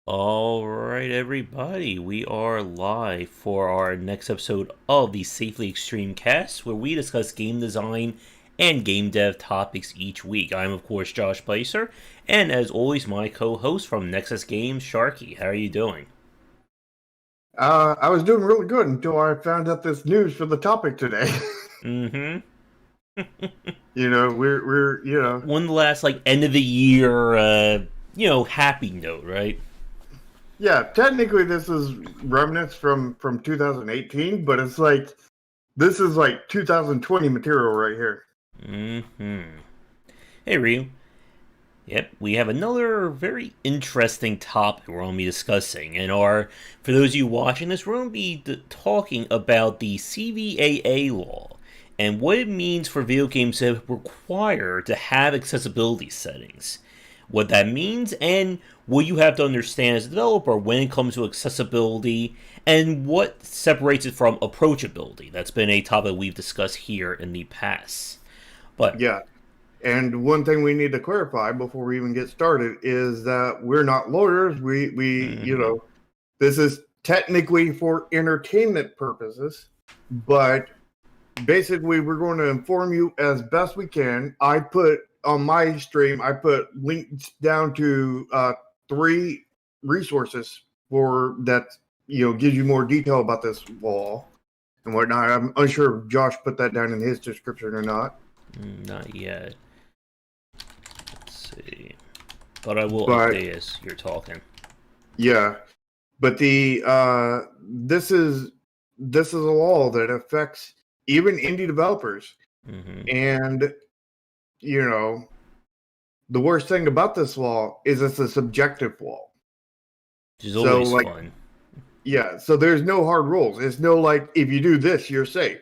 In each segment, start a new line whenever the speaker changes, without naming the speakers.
All right, everybody, we are live for our next episode of the Safely Extreme Cast, where we discuss game design and game dev topics each week. I'm, of course, Josh Placer, and as always, my co-host from Nexus Games, Sharky. How are you doing?
I was doing really good until I found out this news for the topic today.
Mm-hmm.
we're
One last, end of the year, happy note, right?
yeah. Technically, this is remnants from 2018, but it's like this is like 2020 material right here.
Mm-hmm. Hey, Ryu. Yep, we have another very interesting topic we're going to be discussing. For those of you watching this, we're going to be talking about the CVAA law and what it means for video games to require to have accessibility settings. What that means and what you have to understand as a developer when it comes to accessibility and what separates it from approachability. That's been a topic we've discussed here in the past. But
Yeah. And one thing we need to clarify before we even get started is that we're not lawyers.
mhm.
This is technically for entertainment purposes, but basically we're going to inform you as best we can. I put on my stream, I put links down to three resources for that, gives you more detail about this law and whatnot. I'm unsure if Josh put that down in his description or not.
Not yet. Let's see. But I will
But
update as you're talking.
yeah, but the this is a law that affects even indie developers.
Mm-hmm.
And you know, the worst thing about this law is it's a subjective law.
Which is
So
always
like,
fun.
yeah, so there's no hard rules. It's no like if you do this, you're safe.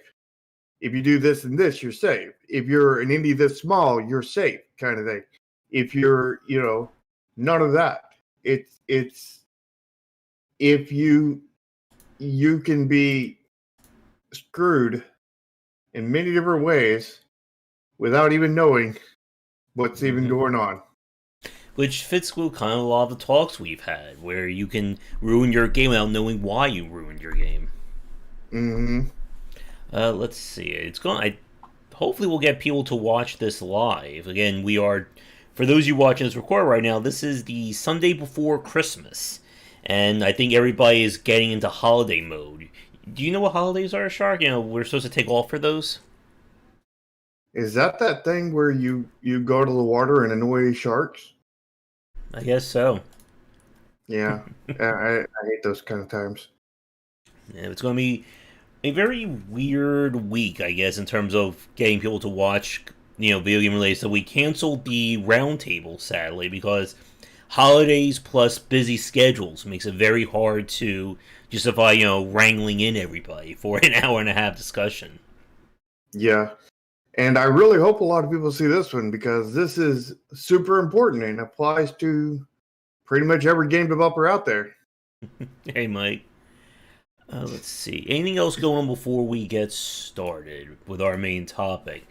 If you do this and this, you're safe. If you're an indie this small, you're safe, kind of thing. If you're, none of that. It's if you can be screwed in many different ways without even knowing what's even
Mm-hmm.
going on.
Which fits with kind of a lot of the talks we've had, where you can ruin your game without knowing why you ruined your game.
Mm-hmm.
Let's see. It's going. Hopefully, we'll get people to watch this live. Again, we are. For those of you watching this record right now, this is the Sunday before Christmas, and I think everybody is getting into holiday mode. Do you know what holidays are, Shark? We're supposed to take off for those.
Is that thing where you go to the water and annoy sharks?
I guess so.
Yeah, I hate those kind of times.
Yeah, it's going to be a very weird week, I guess, in terms of getting people to watch, video game related. So we canceled the roundtable, sadly, because holidays plus busy schedules makes it very hard to justify, wrangling in everybody for an hour and a half discussion.
Yeah, and I really hope a lot of people see this one because this is super important and applies to pretty much every game developer out there.
Hey, Mike. Let's see. Anything else going on before we get started with our main topic?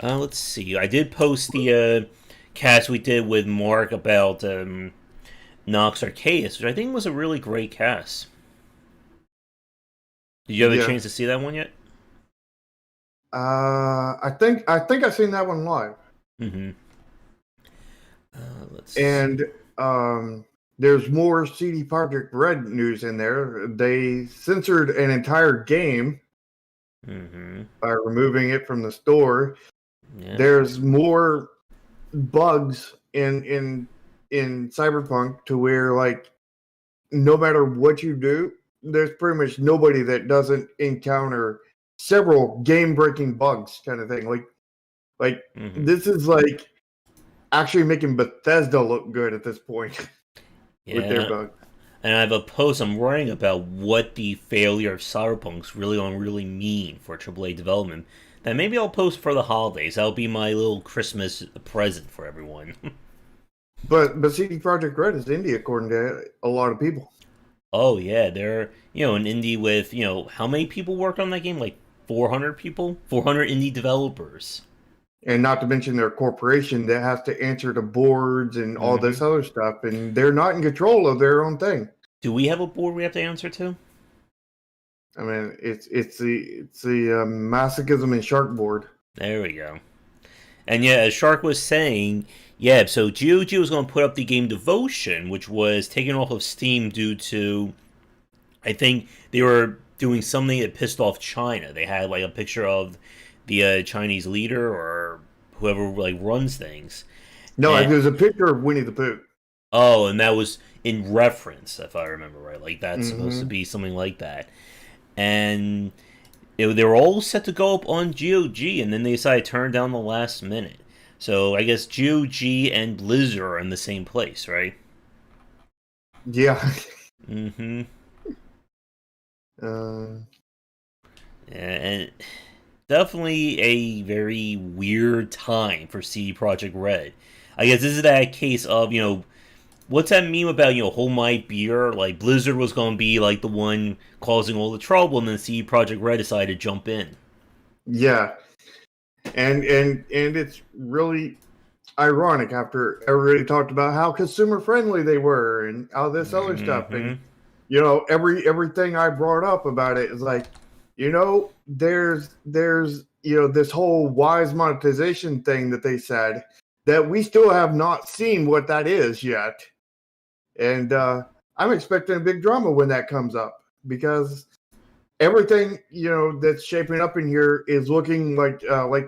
Let's see. I did post the cast we did with Mark about Nox Arcadis, which I think was a really great cast. Did you have a
Yeah,
chance to see that one yet?
I think I've seen that one live,
Mm-hmm. Let's see.
and there's more CD Projekt Red news in there. They censored an entire game
Mm-hmm.
by removing it from the store.
Yeah.
There's more bugs in Cyberpunk to where like no matter what you do, there's pretty much nobody that doesn't encounter several game breaking bugs kind of thing. Like
Mm-hmm.
this is like actually making Bethesda look good at this point with their
Yeah.
bug.
And I have a post I'm writing about what the failure of Cyberpunk's really going to really mean for AAA development. That maybe I'll post for the holidays. That'll be my little Christmas present for everyone.
But CD Projekt Red is indie according to a lot of people.
Oh yeah, they're an indie with how many people worked on that game? Like 400 people, 400 indie developers.
And not to mention their corporation that has to answer to boards and all this
Mm-hmm.
other stuff, and they're not in control of their own thing.
Do we have a board we have to answer to?
I mean, it's the masochism and shark board.
There we go. And yeah, as Shark was saying, yeah, so GOG was going to put up the game Devotion, which was taken off of Steam due to, I think they were doing something that pissed off China. They had like a picture of the Chinese leader or whoever like runs things.
No,
And
there's a picture of Winnie the Pooh.
oh, and that was in reference, if I remember right. Like that's supposed to
Mm-hmm.
be something like that. And they were all set to go up on GOG, and then they decided to turn down the last minute. So I guess GOG and Blizzard are in the same place, right?
Yeah.
Mm-hmm.
uh,
And definitely a very weird time for CD Projekt Red. I guess this is that case of, what's that meme about, hold my beer? Like, Blizzard was going to be, like, the one causing all the trouble, and then CD Projekt Red decided to jump in.
yeah. And it's really ironic after everybody talked about how consumer friendly they were and all this other stuff.
Mm-hmm.
And everything I brought up about it is like, there's this whole wise monetization thing that they said that we still have not seen what that is yet. And I'm expecting a big drama when that comes up, because everything that's shaping up in here is looking like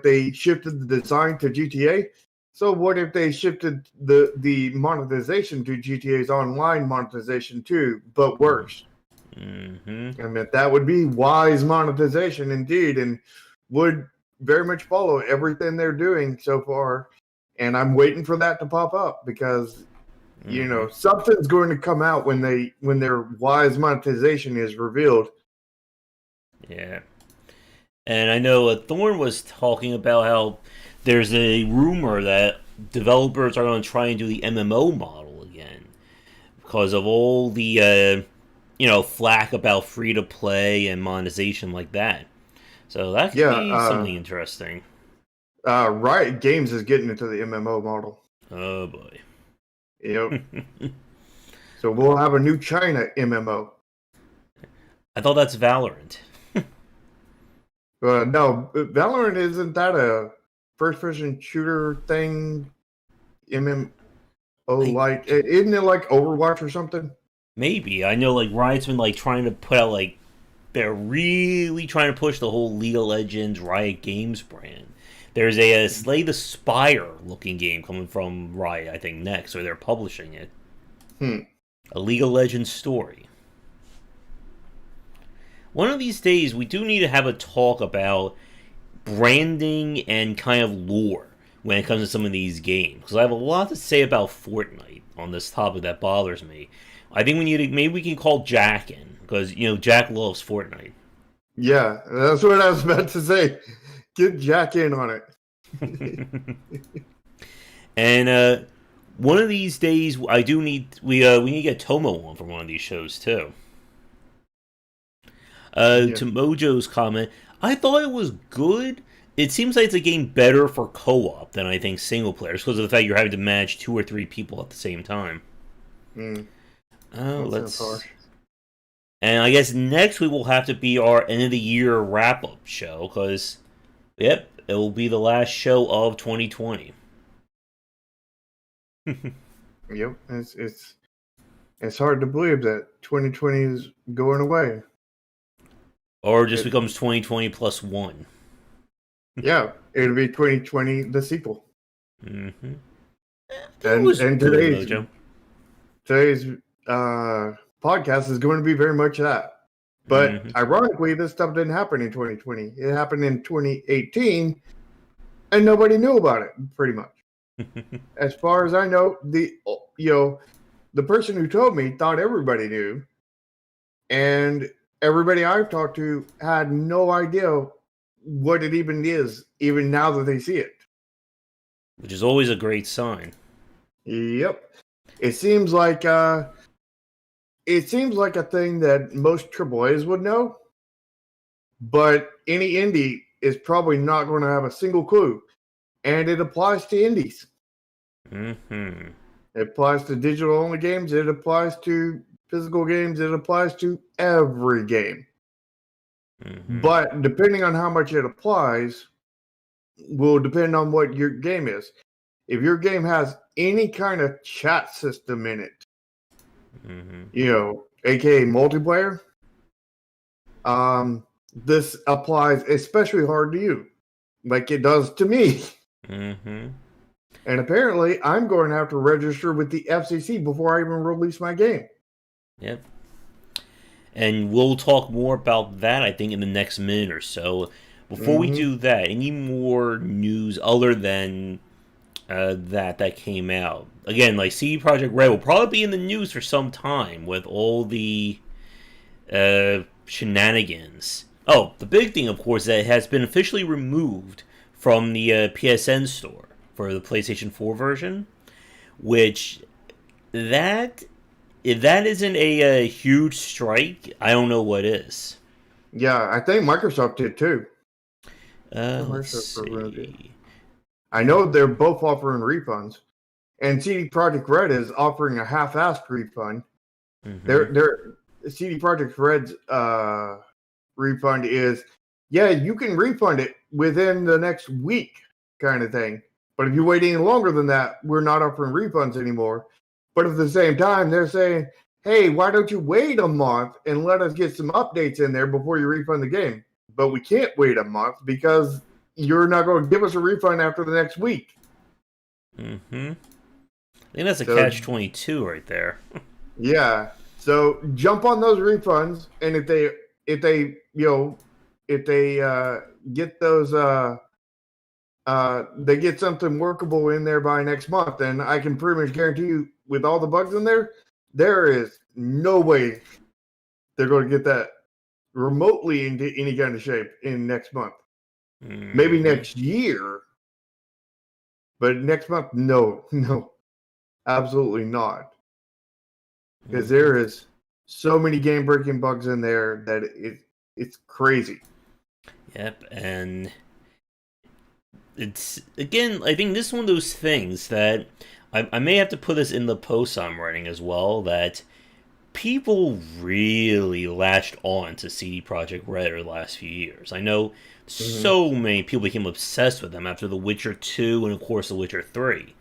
they shifted the design to GTA. So what if they shifted the monetization to GTA's online monetization too, but worse?
Mm-hmm.
I mean, that would be wise monetization indeed, and would very much follow everything they're doing so far. And I'm waiting for that to pop up, because something's going to come out when their wise monetization is revealed.
Yeah. And I know Thorne was talking about how there's a rumor that developers are going to try and do the MMO model again because of all the flack about free to play and monetization like that. So that could be
Yeah,
something interesting.
Riot Games is getting into the MMO model.
Oh boy.
Yep. So we'll have a new China MMO.
I thought that's Valorant.
No, Valorant, isn't that a first-person shooter thing? MMO,
I
like, isn't it like Overwatch or something?
maybe I know like Riot's been like trying to put out like they're really trying to push the whole League of Legends Riot Games brand. There's a Slay the Spire looking game coming from Riot, I think, next, or they're publishing it.
Hmm.
A League of Legends story. One of these days, we do need to have a talk about branding and kind of lore when it comes to some of these games. Because I have a lot to say about Fortnite on this topic that bothers me. I think we need to, maybe we can call Jack in, because, Jack loves Fortnite.
Yeah, that's what I was about to say. Get Jack in on it.
And one of these days, I do need we need to get Tomo on for one of these shows too.
Yeah.
To Mojo's comment, I thought it was good. It seems like it's a game better for co-op than I think single players because of the fact you're having to manage 2 or 3 people at the same time.
Mm,
Oh,
that sounds
let's.
harsh.
And I guess next week will have to be our end of the year wrap up show because, yep, it will be the last show of 2020.
Yep, it's hard to believe that 2020 is going away.
Or just
It,
becomes 2020 plus one.
yeah, it'll be 2020, the sequel.
Mm-hmm. That
And
was
and
good,
today's
Mojo.
today's podcast is going to be very much that. But
Mm-hmm.
ironically, this stuff didn't happen in 2020. It happened in 2018, and nobody knew about it. Pretty much, as far as I know, the person who told me thought everybody knew, and everybody I've talked to had no idea what it even is, even now that they see it.
Which is always a great sign.
Yep, it seems like a thing that most AAAs would know, but any indie is probably not going to have a single clue. and it applies to indies.
Mm-hmm.
It applies to digital-only games. It applies to physical games. It applies to every game.
Mm-hmm.
But depending on how much it applies, will depend on what your game is. If your game has any kind of chat system in it, aka multiplayer, this applies especially hard to you, like it does to me.
Mm-hmm.
And apparently, I'm going to have to register with the FCC before I even release my game.
Yep. And we'll talk more about that, I think, in the next minute or so. Before we do that, any more news other than that came out? Again, like CD Projekt Red will probably be in the news for some time with all the shenanigans. Oh, the big thing, of course, is that it has been officially removed from the PSN store for the PlayStation 4 version, which that if that isn't a huge strike, I don't know what is.
Yeah, I think Microsoft did too.
Let's see.
I know they're both offering refunds, and CD Projekt Red is offering a half-assed refund.
Mm-hmm.
Their CD Projekt Red's refund is, yeah, you can refund it within the next week, kind of thing. But if you wait any longer than that, we're not offering refunds anymore. But at the same time, they're saying, hey, why don't you wait a month and let us get some updates in there before you refund the game? But we can't wait a month because you're not going to give us a refund after the next week.
Mm-hmm. I think that's a catch-22 right there.
Yeah. So jump on those refunds, and if they get those they get something workable in there by next month, then I can pretty much guarantee you, with all the bugs in there, there is no way they're going to get that remotely into any kind of shape in next month.
Mm-hmm.
Maybe next year, but next month, no, absolutely not. Because there is so many game-breaking bugs in there that it's crazy.
Yep, and it's, again, I think this is one of those things that I may have to put this in the post I'm writing as well, that people really latched on to CD Projekt Red over the last few years. I know so many people became obsessed with them after The Witcher 2 and, of course, The Witcher 3.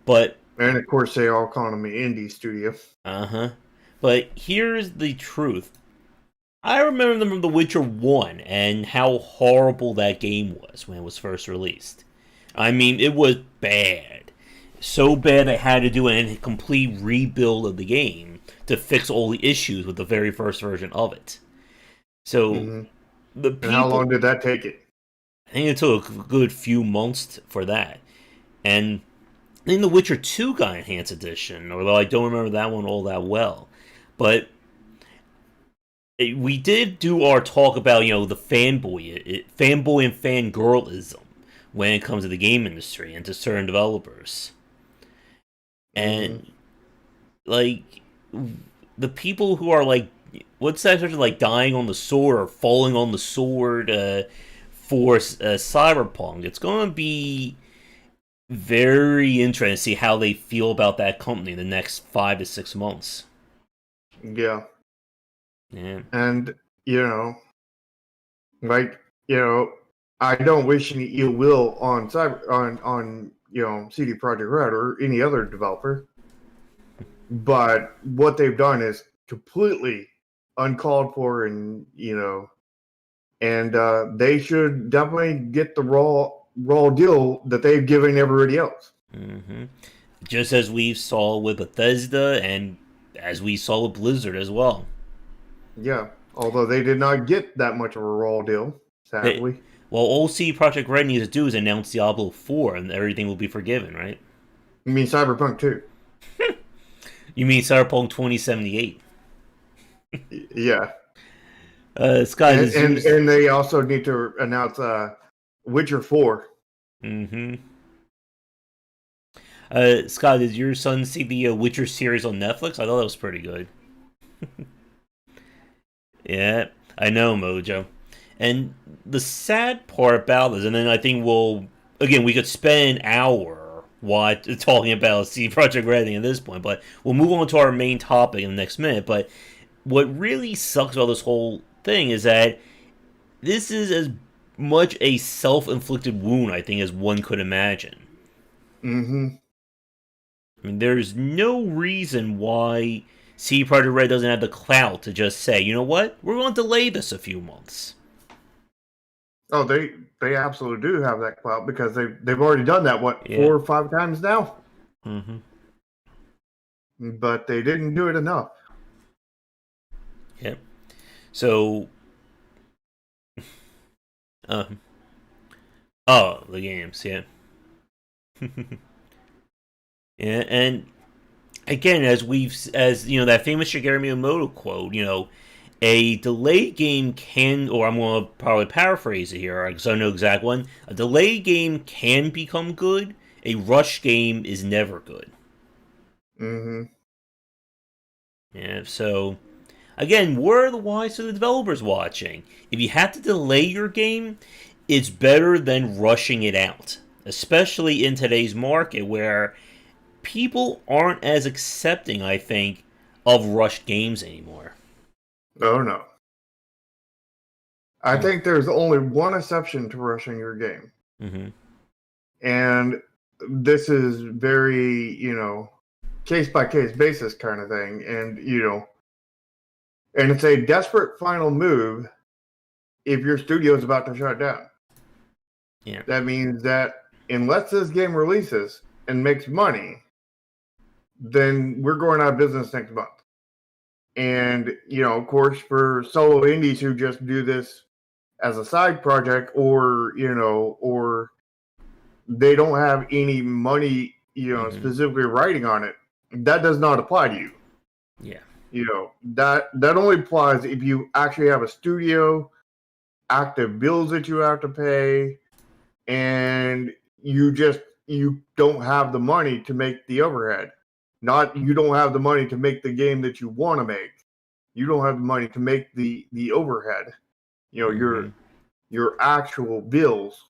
And, of course, they all call them an indie studio.
Uh-huh. But here's the truth. I remember them from The Witcher 1 and how horrible that game was when it was first released. I mean, it was bad. So bad they had to do a complete rebuild of the game to fix all the issues with the very first version of it. So, the people...
And how long did that take it?
I think it took a good few months for that. And then The Witcher 2 got Enhanced Edition, although I don't remember that one all that well. But we did do our talk about, the fanboy and fangirlism when it comes to the game industry and to certain developers. And, the people who are, what's that sort of, dying on the sword or falling on the sword for Cyberpunk, it's going to be very interesting to see how they feel about that company in the next 5 to 6 months.
Yeah.
Yeah.
And, I don't wish any ill will on CD Projekt Red or any other developer. But what they've done is completely uncalled for, and they should definitely get the raw deal that they've given everybody else.
Mm-hmm. Just as we saw with Bethesda and as we saw with Blizzard as well.
Yeah, although they did not get that much of a raw deal, sadly.
Well, all CD Projekt Red needs to do is announce Diablo 4 and everything will be forgiven, right?
You mean Cyberpunk 2?
You mean Cyberpunk 2078?
Yeah.
Scott,
and they also need to announce Witcher 4.
Mm-hmm. Scott, did your son see the Witcher series on Netflix? I thought that was pretty good. Yeah, I know, Mojo. And the sad part about this, and then I think we'll again, we could spend an hour talking about CD Projekt Red at this point, but we'll move on to our main topic in the next minute. But what really sucks about this whole thing is that this is as much a self-inflicted wound, I think, as one could imagine.
Mm-hmm.
I mean, there's no reason why CD Projekt Red doesn't have the clout to just say, you know what, we're going to delay this a few months.
Oh, they absolutely do have that clout because they've already done that, what,
Yeah.
4 or 5 times now?
Mm-hmm.
But they didn't do it enough.
Yep. So, um, oh, the games, yeah. Yeah, and again, as you know, that famous Shigeru Miyamoto quote, you know, a delayed game can, or I'm going to probably paraphrase it here because I don't know the exact one. A delayed game can become good. A rush game is never good.
Mm-hmm.
Yeah, so again, what are the whys to the developers watching? If you have to delay your game, it's better than rushing it out, especially in today's market where people aren't as accepting, I think, of rushed games anymore.
Oh, no. I
Mm.
think there's only one exception to rushing your game.
Mm-hmm.
And this is very, case by case basis kind of thing. And it's a desperate final move if your studio is about to shut down.
Yeah.
That means that unless this game releases and makes money, then we're going out of business next month. And, of course, for solo indies who just do this as a side project or they don't have any money,
Mm-hmm.
specifically writing on it, that does not apply to you.
Yeah.
That only applies if you actually have a studio, active bills that you have to pay, and you don't have the money to make the overhead. Not you don't have the money to make the game that you want to make. You don't have the money to make the overhead.
Mm-hmm.
Your actual bills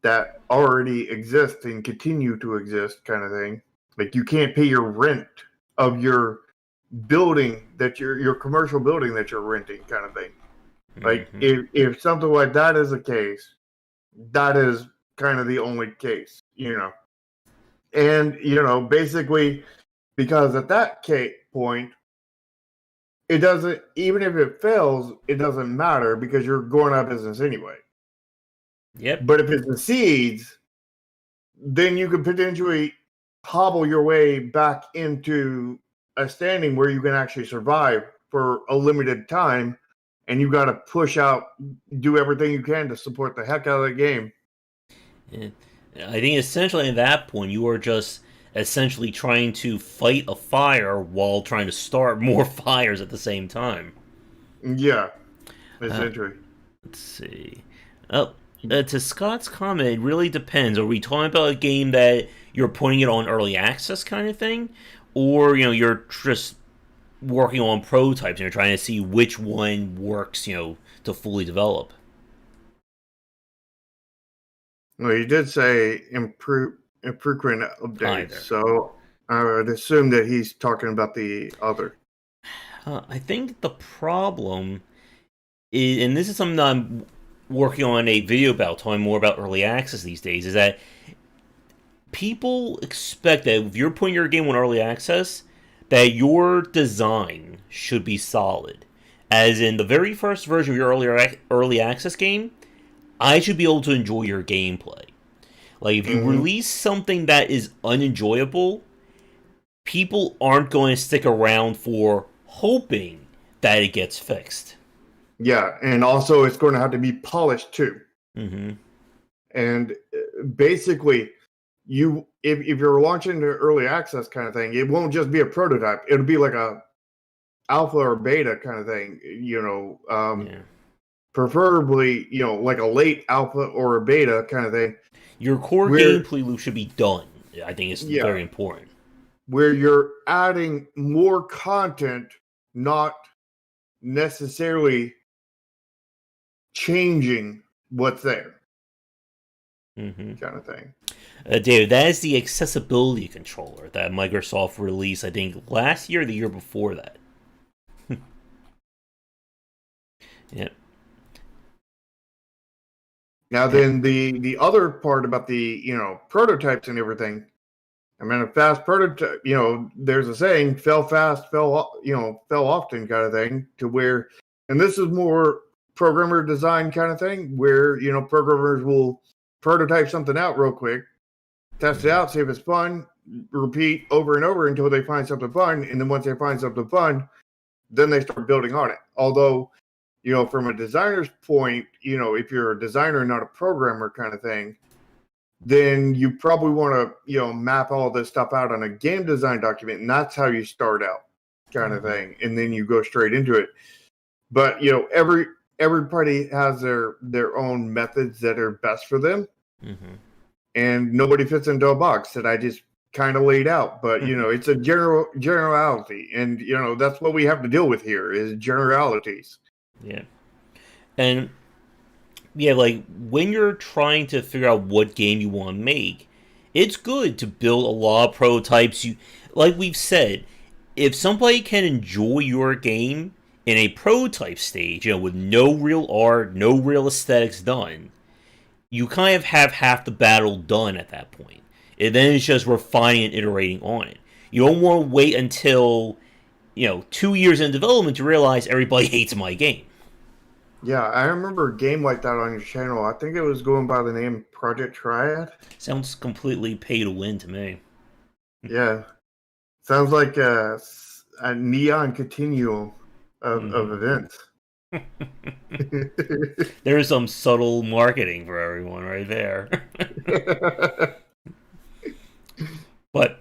that already exist and continue to exist, kind of thing. Like you can't pay your rent of your building that your commercial building that you're renting, kind of thing. Like
Mm-hmm.
if something like that is the case, that is kind of the only case. And basically, because at that point, it doesn't, even if it fails, it doesn't matter because you're going out of business anyway.
Yep.
But if it succeeds, then you could potentially hobble your way back into a standing where you can actually survive for a limited time, and you got to push out, do everything you can to support the heck out of the game.
Yeah. I think essentially at that point you are just essentially trying to fight a fire while trying to start more fires at the same time.
Yeah,
Uh,
essentially.
let's see. Oh, to Scott's comment, it really depends. Are we talking about a game that you're putting it on early access kind of thing, or you're just working on prototypes and you're trying to see which one works, to fully develop?
Well, you did say infrequent updates,
Either.
so I would assume that he's talking about the other.
I think the problem is, and this is something that I'm working on a video about, talking more about early access these days, is that people expect that if you're putting your game on early access, that your design should be solid. As in the very first version of your early access game, I should be able to enjoy your gameplay. Like if you
Mm-hmm.
release something that is unenjoyable, people aren't going to stick around for hoping that it gets fixed.
Yeah, and also it's going to have to be polished too.
Mm-hmm.
And basically, if you're launching the early access kind of thing, it won't just be a prototype. It'll be like a alpha or beta kind of thing.
Yeah.
Preferably, like a late alpha or a beta kind of thing,
Your core
where
gameplay loop should be done. I think it's
yeah,
very important.
where you're adding more content, not necessarily changing what's there.
Mm-hmm.
kind of thing.
David, that is the accessibility controller that Microsoft released, I think, last year or the year before that. Yeah.
Now,
Yeah.
then the other part about the prototypes and everything. I mean, a fast prototype. There's a saying: "Fail fast, fell often," kind of thing. To where, and this is more programmer design kind of thing, where programmers will prototype something out real quick, test it
Mm-hmm.
out, see if it's fun, repeat over and over until they find something fun, and then once they find something fun, then they start building on it. Although, from a designer's point, if you're a designer, not a programmer kind of thing, then you probably want to, map all this stuff out on a game design document, and that's how you start out, kind of
Mm-hmm.
thing, and then you go straight into it. But everybody has their own methods that are best for them,
Mm-hmm.
and nobody fits into a box that I just kind of laid out. But it's a generality, and that's what we have to deal with here is generalities.
Yeah. And yeah, like when you're trying to figure out what game you want to make, it's good to build a lot of prototypes. You, like we've said, if somebody can enjoy your game in a prototype stage, with no real art, no real aesthetics done, you kind of have half the battle done at that point. And then it's just refining and iterating on it. You don't want to wait until 2 years in development to realize everybody hates my game.
Yeah, I remember a game like that on your channel. I think it was going by the name Project Triad.
Sounds completely pay to win to me.
Yeah, sounds like a neon continuum of
Mm-hmm.
events.
There's some subtle marketing for everyone right there. But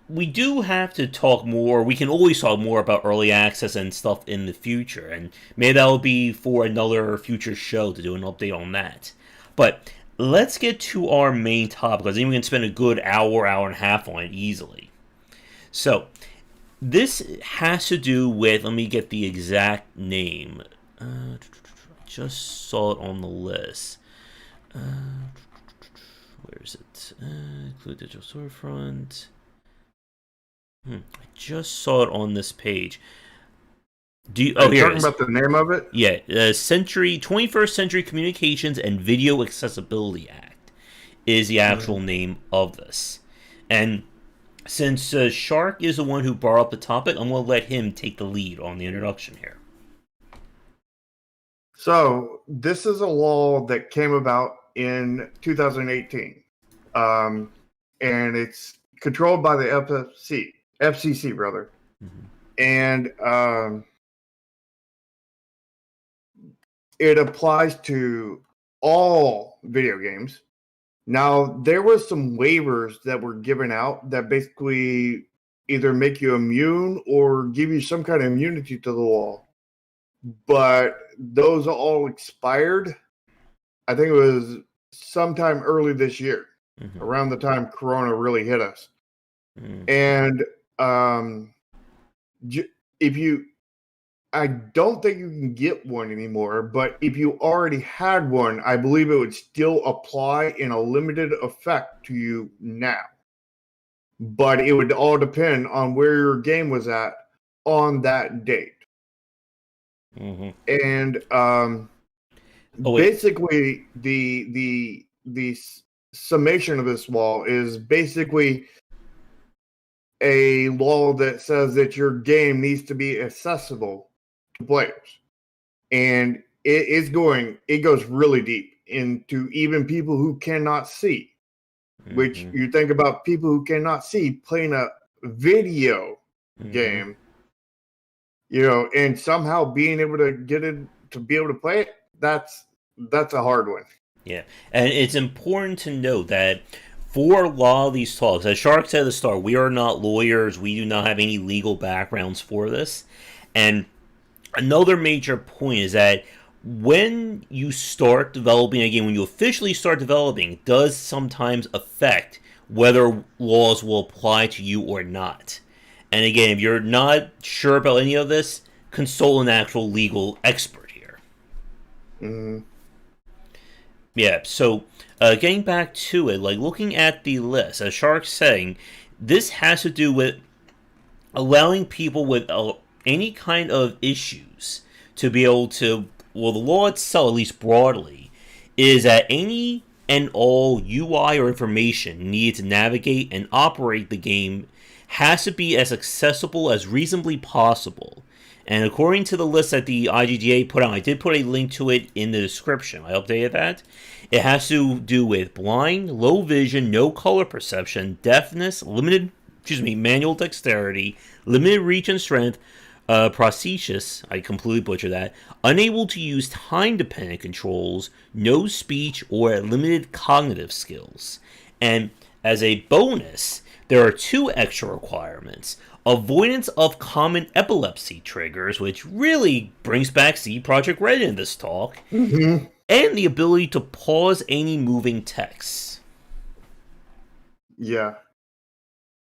we do have to talk more. We can always talk more about early access and stuff in the future, and maybe that will be for another future show to do an update on that. But let's get to our main topic, because I think we can spend a good hour, hour and a half on it easily. So this has to do with. Let me get the exact name. Just saw it on the list. Where is it? Include digital storefront. I just saw it on this page.
Are you
Here it
talking
is.
about the name of it?
Yeah, 21st Century Communications and Video Accessibility Act is the actual name of this. And since Shark is the one who brought up the topic, I'm going to let him take the lead on the introduction here.
So this is a law that came about in 2018, and it's controlled by the FCC rather,
Mm-hmm.
and it applies to all video games. Now, there were some waivers that were given out that basically either make you immune or give you some kind of immunity to the law. But those all expired. I think it was sometime early this year,
Mm-hmm.
around the time Corona really hit us.
Mm-hmm.
And if you, I don't think you can get one anymore, but if you already had one, I believe it would still apply in a limited effect to you now. But it would all depend on where your game was at on that date.
Mm-hmm.
And
Oh, wait.
basically, the summation of this law is basically a law that says that your game needs to be accessible to players, and it goes really deep into even people who cannot see. Which
Mm-hmm.
you think about people who cannot see playing a video
Mm-hmm.
game, and somehow being able to get it to be able to play it. That's a hard one.
Yeah, and it's important to note that for a lot of these talks, as Shark said at the start, we are not lawyers. We do not have any legal backgrounds for this. And another major point is that when you start developing a game, when you officially start developing, it does sometimes affect whether laws will apply to you or not. And again, if you're not sure about any of this, consult an actual legal expert here.
Mm.
Yeah, so getting back to it, like looking at the list, as Shark's saying, this has to do with allowing people with any kind of issues to be able to, well, the law itself, at least broadly, is that any and all UI or information needed to navigate and operate the game has to be as accessible as reasonably possible. And according to the list that the IGDA put out, I did put a link to it in the description. I updated that. It has to do with blind, low vision, no color perception, deafness, manual dexterity, limited reach and strength, prosthesis, I completely butchered that, unable to use time-dependent controls, no speech, or limited cognitive skills. And as a bonus, there are two extra requirements. Avoidance of common epilepsy triggers, which really brings back CD Projekt Red in this talk,
Mm-hmm.
and the ability to pause any moving text.
Yeah.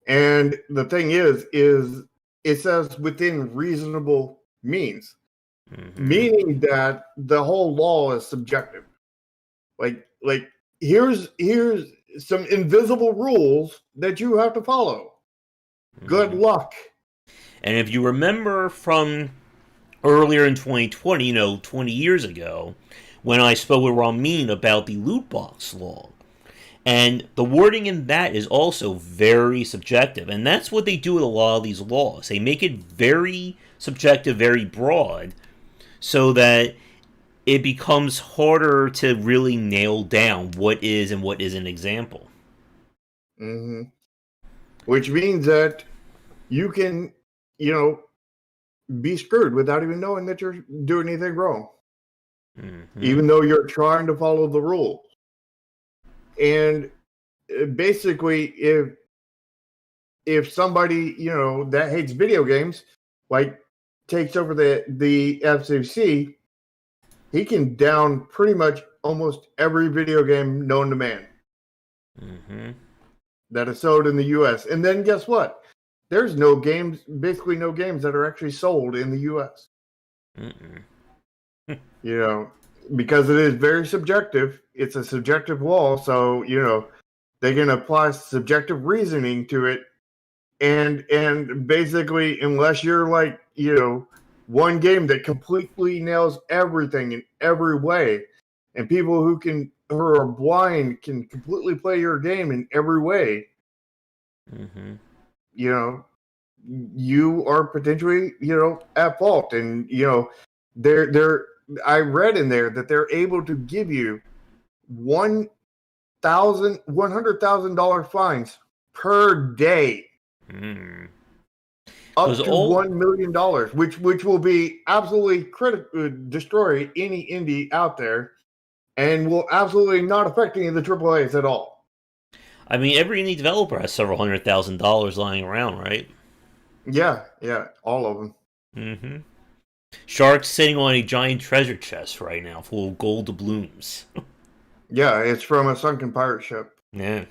And the thing is it says within reasonable means, meaning that the whole law is subjective. Like here's some invisible rules that you have to follow. Good luck.
And if you remember from earlier in 2020, 20 years ago, when I spoke with Ramin about the loot box law, and the wording in that is also very subjective. And that's what they do with a lot of these laws. They make it very subjective, very broad, so that it becomes harder to really nail down what is and what isn't an example.
Mm-hmm. Which means that you can, be screwed without even knowing that you're doing anything wrong.
Mm-hmm.
Even though you're trying to follow the rules. And basically, if somebody that hates video games like takes over the FCC, he can down pretty much almost every video game known to man that is sold in the U.S. And then guess what? There's basically no games that are actually sold in the U.S. Because it is very subjective. It's a subjective law, so they can apply subjective reasoning to it, and basically, unless you're like one game that completely nails everything in every way, and people who are blind can completely play your game in every way, you are potentially at fault, and they're I read in there that they're able to give you $100,000 fines per day, up to $1 million, which will be absolutely destroy any indie out there, and will absolutely not affect any of the AAAs at all.
I mean, every indie developer has several $100,000 lying around, right?
Yeah, all of them.
Shark's sitting on a giant treasure chest right now full of gold doubloons.
Yeah, it's from a sunken pirate ship.
Yeah.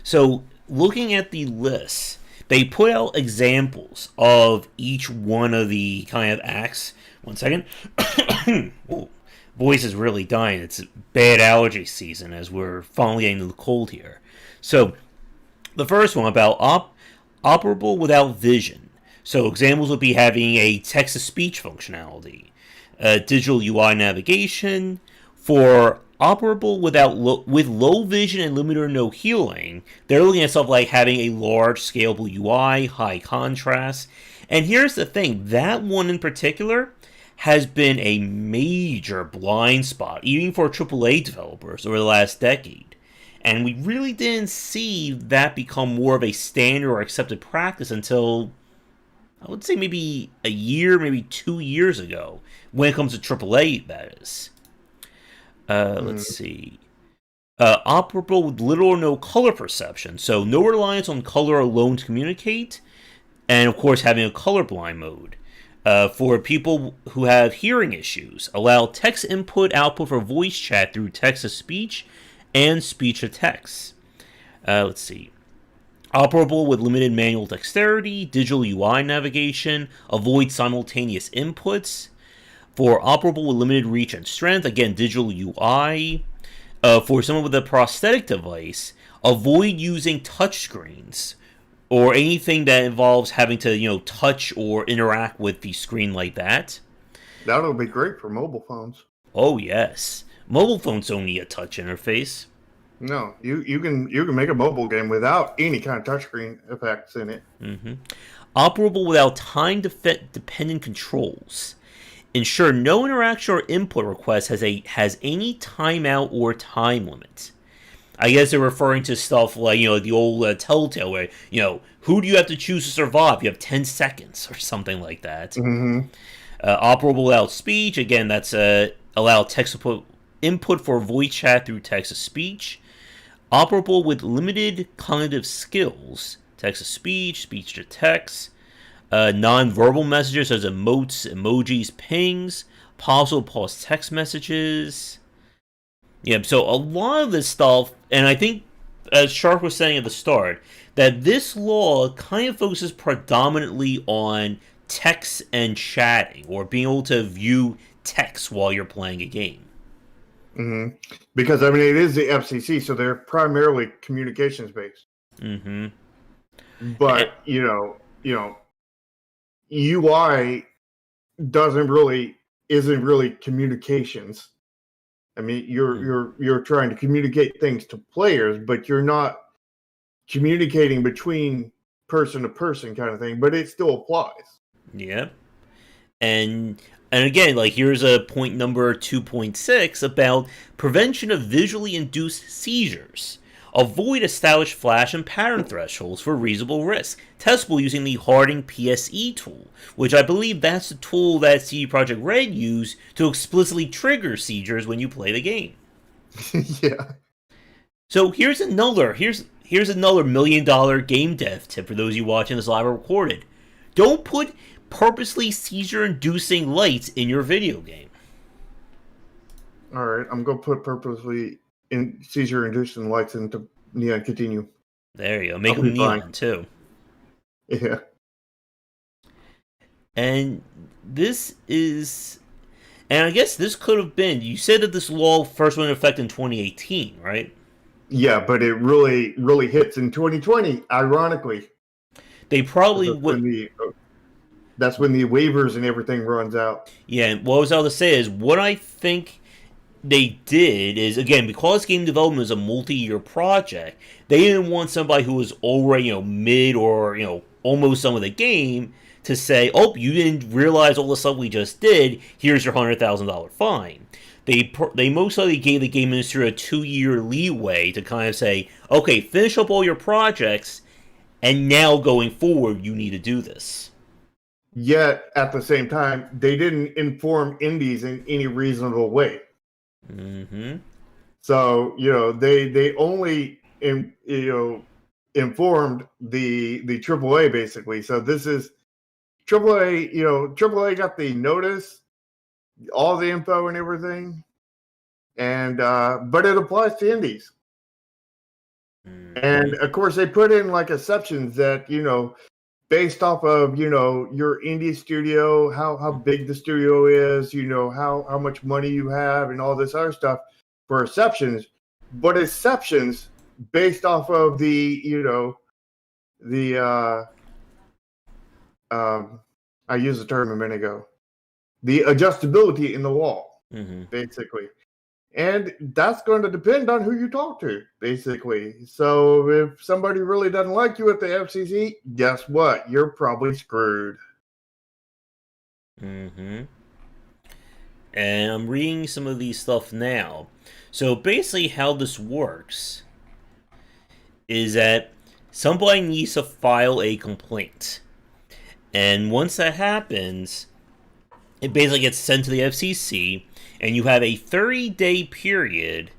So, looking at the list, they put out examples of each one of the kind of acts. 1 second. Ooh, voice is really dying. It's bad allergy season as we're finally getting to the cold here. So, the first one about operable without vision. So examples would be having a text-to-speech functionality, digital UI navigation. For operable with low vision and limited or no healing, they're looking at stuff like having a large scalable UI, high contrast. And here's the thing, that one in particular has been a major blind spot, even for AAA developers over the last decade. And we really didn't see that become more of a standard or accepted practice until, I would say, maybe a year, maybe 2 years ago, when it comes to AAA, that is. Let's see. Operable with little or no color perception, so no reliance on color alone to communicate, and of course having a colorblind mode. For people who have hearing issues, allow text input-output for voice chat through text-to-speech and speech-to-text. Let's see. Operable with limited manual dexterity, digital UI navigation, avoid simultaneous inputs. For operable with limited reach and strength, again, digital UI. For someone with a prosthetic device, avoid using touchscreens or anything that involves having to, touch or interact with the screen like that.
That'll be great for mobile phones.
Oh yes, mobile phones don't need a touch interface.
No, you can make a mobile game without any kind of touchscreen effects in it.
Operable without time-dependent controls. Ensure no interaction or input request has any timeout or time limit. I guess they're referring to stuff like, the old Telltale where, who do you have to choose to survive? You have 10 seconds or something like that.
Mm-hmm.
Operable without speech. Again, that's allow text input for voice chat through text-to-speech. Operable with limited cognitive skills. Text-to-speech, speech-to-text. Non-verbal messages such as emotes, emojis, pings. Possible pause text messages. Yeah, so a lot of this stuff, and I think, as Shark was saying at the start, that this law kind of focuses predominantly on text and chatting, or being able to view text while you're playing a game.
Mm-hmm. Because, it is the FCC, so they're primarily communications-based.
Mm-hmm.
But, UI isn't really communications. You're trying to communicate things to players, but you're not communicating between person to person kind of thing, but it still applies.
Yeah. And again, here's a point number 2.6 about prevention of visually induced seizures. Avoid established flash and pattern thresholds for reasonable risk. Testable using the Harding PSE tool, which I believe that's the tool that CD Projekt Red used to explicitly trigger seizures when you play the game.
Yeah.
So here's another $1 million game dev tip for those of you watching this live or recorded. Don't put purposely seizure-inducing lights in your video game.
All right, I'm going to put purposely seizure-inducing lights into neon. Continue.
There you go. Make them neon, too.
Yeah.
And I guess this could have been, you said that this law first went into effect in 2018, right?
Yeah, but it really hits in 2020, ironically.
They probably would.
That's when the waivers and everything runs out.
Yeah, and what I was about to say is, what I think they did is, again, because game development is a multi-year project, they didn't want somebody who was already, mid or, almost done with the game to say, oh, you didn't realize all the stuff we just did, here's your $100,000 fine. They most likely gave the game industry a 2-year leeway to kind of say, okay, finish up all your projects, and now going forward, you need to do this.
Yet, at the same time, they didn't inform indies in any reasonable way.
Mm-hmm.
So, they only, informed the AAA, basically. So this is AAA, AAA got the notice, all the info and everything. And, but it applies to indies. Mm-hmm. And, of course, they put in, exceptions that, based off of, your indie studio, how big the studio is, how much money you have and all this other stuff for exceptions, but exceptions based off of the, I used the term a minute ago, the adjustability in the wall, basically. And that's going to depend on who you talk to, basically. So if somebody really doesn't like you at the FCC, guess what? You're probably screwed.
Mm-hmm. And I'm reading some of these stuff now. So basically how this works is that somebody needs to file a complaint. And once that happens, it basically gets sent to the FCC, and you have a 30-day period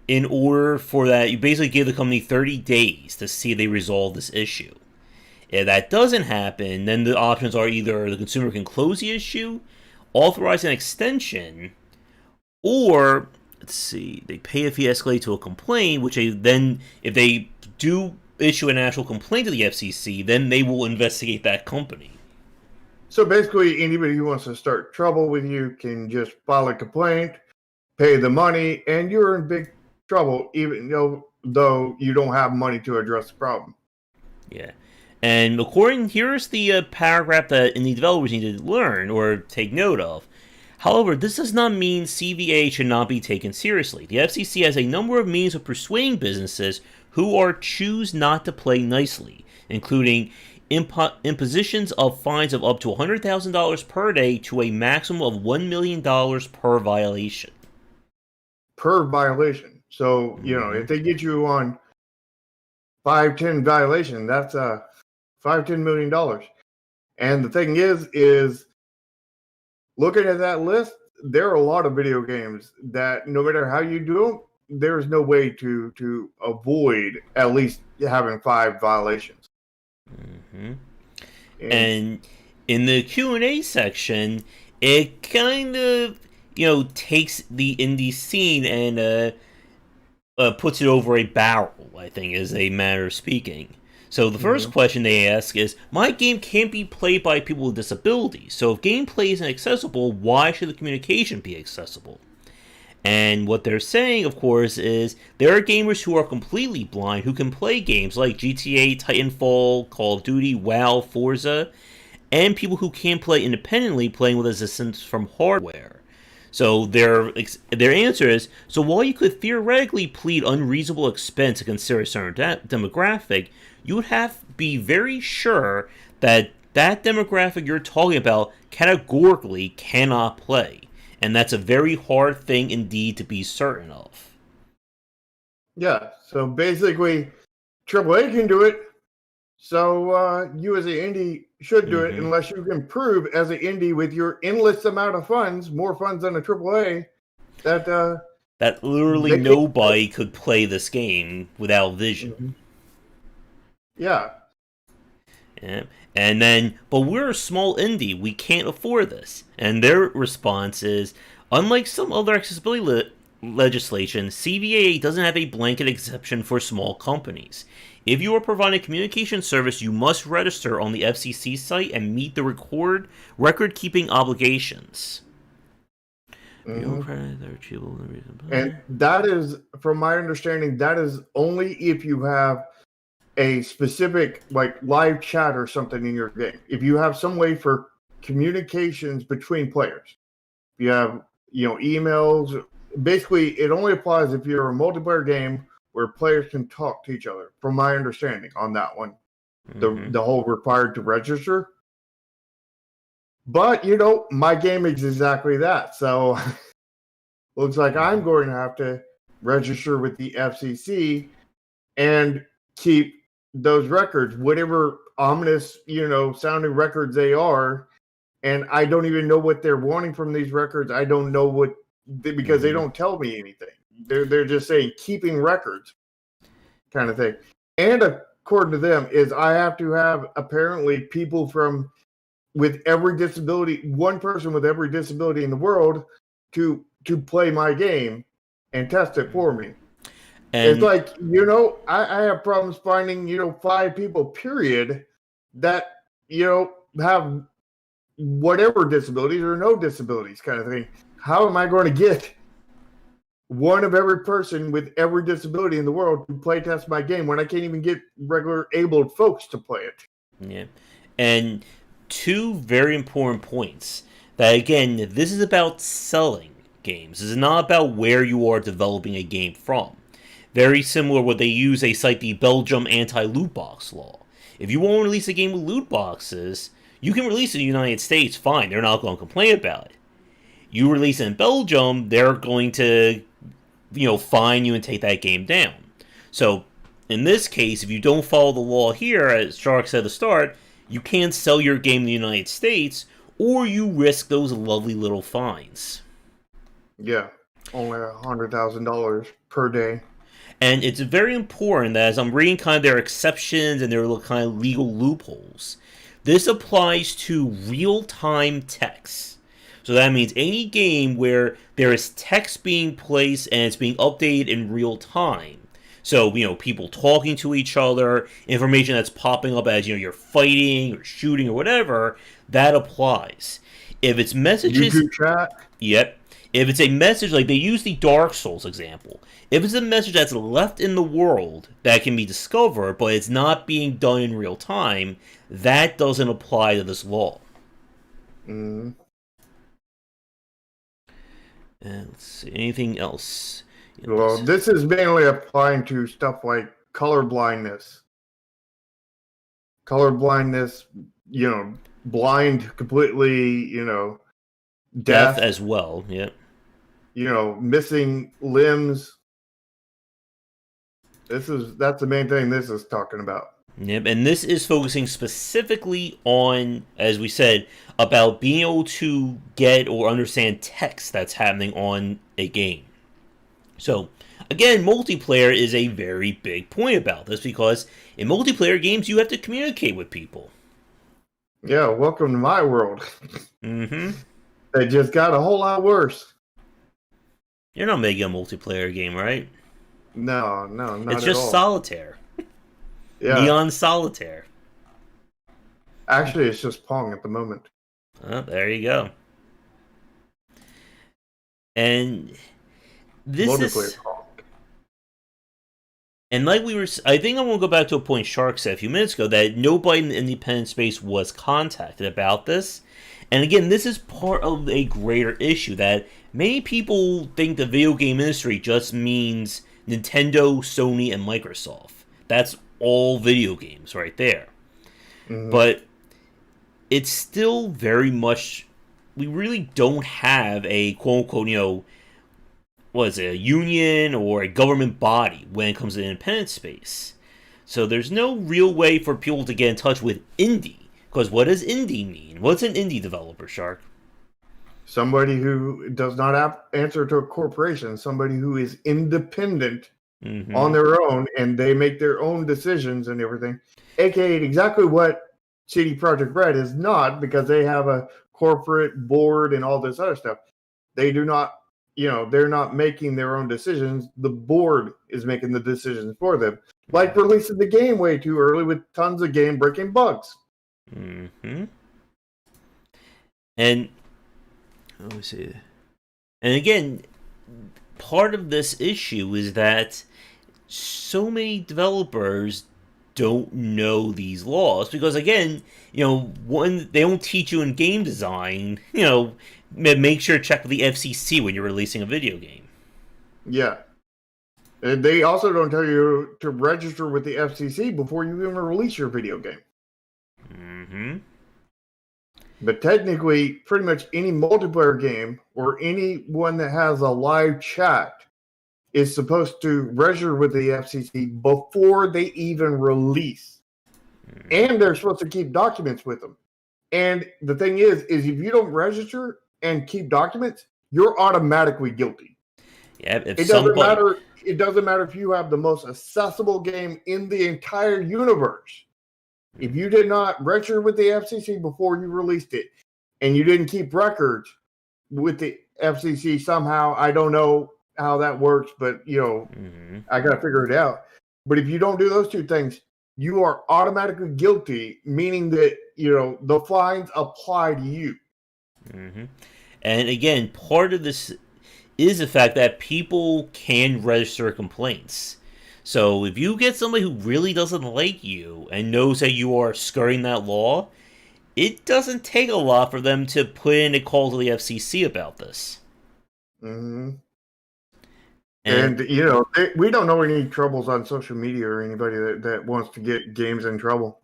in order for that. You basically give the company 30 days to see if they resolve this issue. If that doesn't happen, then the options are either the consumer can close the issue, authorize an extension, or, let's see, they pay a fee escalate to a complaint, which they then, if they do issue an actual complaint to the FCC, then they will investigate that company.
So basically, anybody who wants to start trouble with you can just file a complaint, pay the money, and you're in big trouble, even though you don't have money to address the problem.
Yeah. And here's the paragraph that indie developers need to learn or take note of. However, this does not mean CVAA should not be taken seriously. The FCC has a number of means of persuading businesses who choose not to play nicely, including impositions of fines of up to $100,000 per day to a maximum of $1 million per violation.
Per violation. So, if they get you on 5-10 violation, that's $5-10 million. And the thing is looking at that list, there are a lot of video games that no matter how you do them, there's no way to avoid at least having 5 violations.
Mm-hmm. And in the Q&A section, it kind of takes the indie scene and puts it over a barrel, I think, is a matter of speaking. So the first question they ask is, my game can't be played by people with disabilities, so if gameplay isn't accessible, why should the communication be accessible? And what they're saying, of course, is there are gamers who are completely blind who can play games like GTA, Titanfall, Call of Duty, WoW, Forza, and people who can play independently playing with assistance from hardware. So their answer is, so while you could theoretically plead unreasonable expense to consider a certain demographic, you would have to be very sure that that demographic you're talking about categorically cannot play. And that's a very hard thing indeed to be certain of.
Yeah, so basically, AAA can do it. So you as an indie should do it unless you can prove as an indie with your endless amount of funds, more funds than a AAA,
that literally nobody could play this game without vision.
Yeah.
And then, but we're a small indie, we can't afford this. And their response is, unlike some other accessibility legislation, CVAA doesn't have a blanket exception for small companies. If you are providing a communication service, you must register on the FCC site and meet the record-keeping obligations.
And that is, from my understanding, that is only if you have a specific live chat or something in your game. If you have some way for communications between players, if you have emails, basically it only applies if you're a multiplayer game where players can talk to each other, from my understanding on that one. The whole required to register. But my game is exactly that. So looks like I'm going to have to register with the FCC and keep those records, whatever ominous, sounding records they are. And I don't even know what they're wanting from these records. I don't know because they don't tell me anything. They're just saying keeping records kind of thing. And according to them is I have to have apparently people with every disability, one person with every disability in the world to play my game and test it for me. And it's like, I have problems finding, 5 people, period, that, have whatever disabilities or no disabilities kind of thing. How am I going to get one of every person with every disability in the world to play test my game when I can't even get regular abled folks to play it?
Yeah. And 2 very important points. That, again, this is about selling games. This is not about where you are developing a game from. Very similar what they use, they cite the Belgium anti-loot box law. If you won't release a game with loot boxes, you can release it in the United States, fine, they're not going to complain about it. You release it in Belgium, they're going to, fine you and take that game down. So, in this case, if you don't follow the law here, as Shark said at the start, you can't sell your game in the United States, or you risk those lovely little fines.
Yeah, only $100,000 per day.
And it's very important that as I'm reading kind of their exceptions and their kind of legal loopholes, this applies to real-time text. So that means any game where there is text being placed and it's being updated in real time. So, people talking to each other, information that's popping up as, you're fighting or shooting or whatever, that applies. If it's messages,
YouTube chat.
yep. If it's a message, like they use the Dark Souls example, if it's a message that's left in the world that can be discovered, but it's not being done in real time, that doesn't apply to this law.
Mm.
And let's see, anything else?
Well, this is mainly applying to stuff like color blindness. Color blindness, blind completely,
Death
death,
as well, yep.
Missing limbs. That's the main thing this is talking about.
Yep, and this is focusing specifically on, as we said, about being able to get or understand text that's happening on a game. So, again, multiplayer is a very big point about this because in multiplayer games you have to communicate with people.
Yeah, welcome to my world.
Mm-hmm.
They just got a whole lot worse.
You're not making a multiplayer game, right?
No, not at all.
It's just solitaire.
Yeah.
Neon Solitaire.
Actually, it's just Pong at the moment.
Oh, there you go. And this is...
Pong.
And like we were... I think I want to go back to a point Shark said a few minutes ago, that nobody in the independent space was contacted about this. And again, this is part of a greater issue, that many people think the video game industry just means Nintendo, Sony, and Microsoft. That's all video games right there. Mm-hmm. But it's still very much, we really don't have a quote-unquote, a union or a government body when it comes to the independent space. So there's no real way for people to get in touch with indie. Because what does indie mean? What's an indie developer, Shark?
Somebody who does not answer to a corporation. Somebody who is independent on their own, and they make their own decisions and everything. AKA exactly what CD Projekt Red is not, because they have a corporate board and all this other stuff. They do not, they're not making their own decisions. The board is making the decisions for them. Like releasing the game way too early with tons of game-breaking bugs.
Mm-hmm. And let me see. And again, part of this issue is that so many developers don't know these laws because, again, one, they don't teach you in game design. Make sure to check with the FCC when you're releasing a video game.
Yeah. And they also don't tell you to register with the FCC before you even release your video game.
Mm-hmm.
But technically, pretty much any multiplayer game or any one that has a live chat is supposed to register with the FCC before they even release. And they're supposed to keep documents with them. And the thing is if you don't register and keep documents, you're automatically guilty.
Yeah,
it doesn't matter if you have the most accessible game in the entire universe. If you did not register with the FCC before you released it, and you didn't keep records with the FCC somehow, I don't know how that works, but I gotta figure it out. But if you don't do those two things, you are automatically guilty, meaning that the fines apply to you.
Mm-hmm. And again, part of this is the fact that people can register complaints. So if you get somebody who really doesn't like you and knows that you are skirting that law, it doesn't take a lot for them to put in a call to the FCC about this.
Mm-hmm. And we don't know any troubles on social media or anybody that wants to get games in trouble.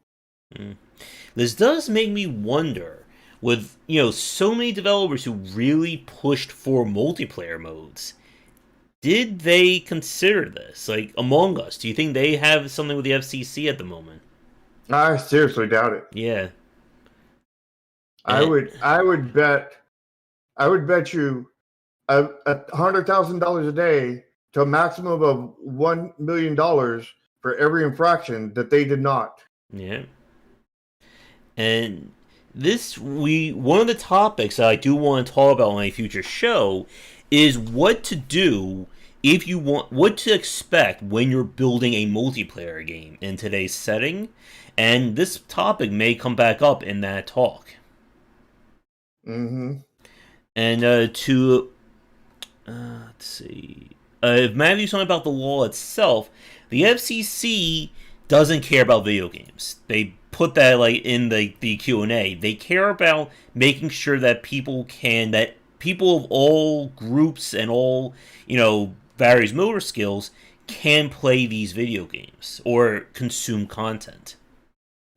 This does make me wonder, with so many developers who really pushed for multiplayer modes, did they consider this? Like Among Us, do you think they have something with the FCC at the moment?
I seriously doubt it.
Yeah.
I would bet you $100,000 a day to a maximum of $1 million for every infraction that they did not.
Yeah. And one of the topics that I do want to talk about on a future show is what to do if you want what to expect when you're building a multiplayer game in today's setting, and this topic may come back up in that talk.
Mm-hmm.
And let's see, if Matthew's talking about the law itself, the FCC doesn't care about video games. They put that like in the Q&A. They care about making sure that people of all groups and all, various motor skills can play these video games or consume content.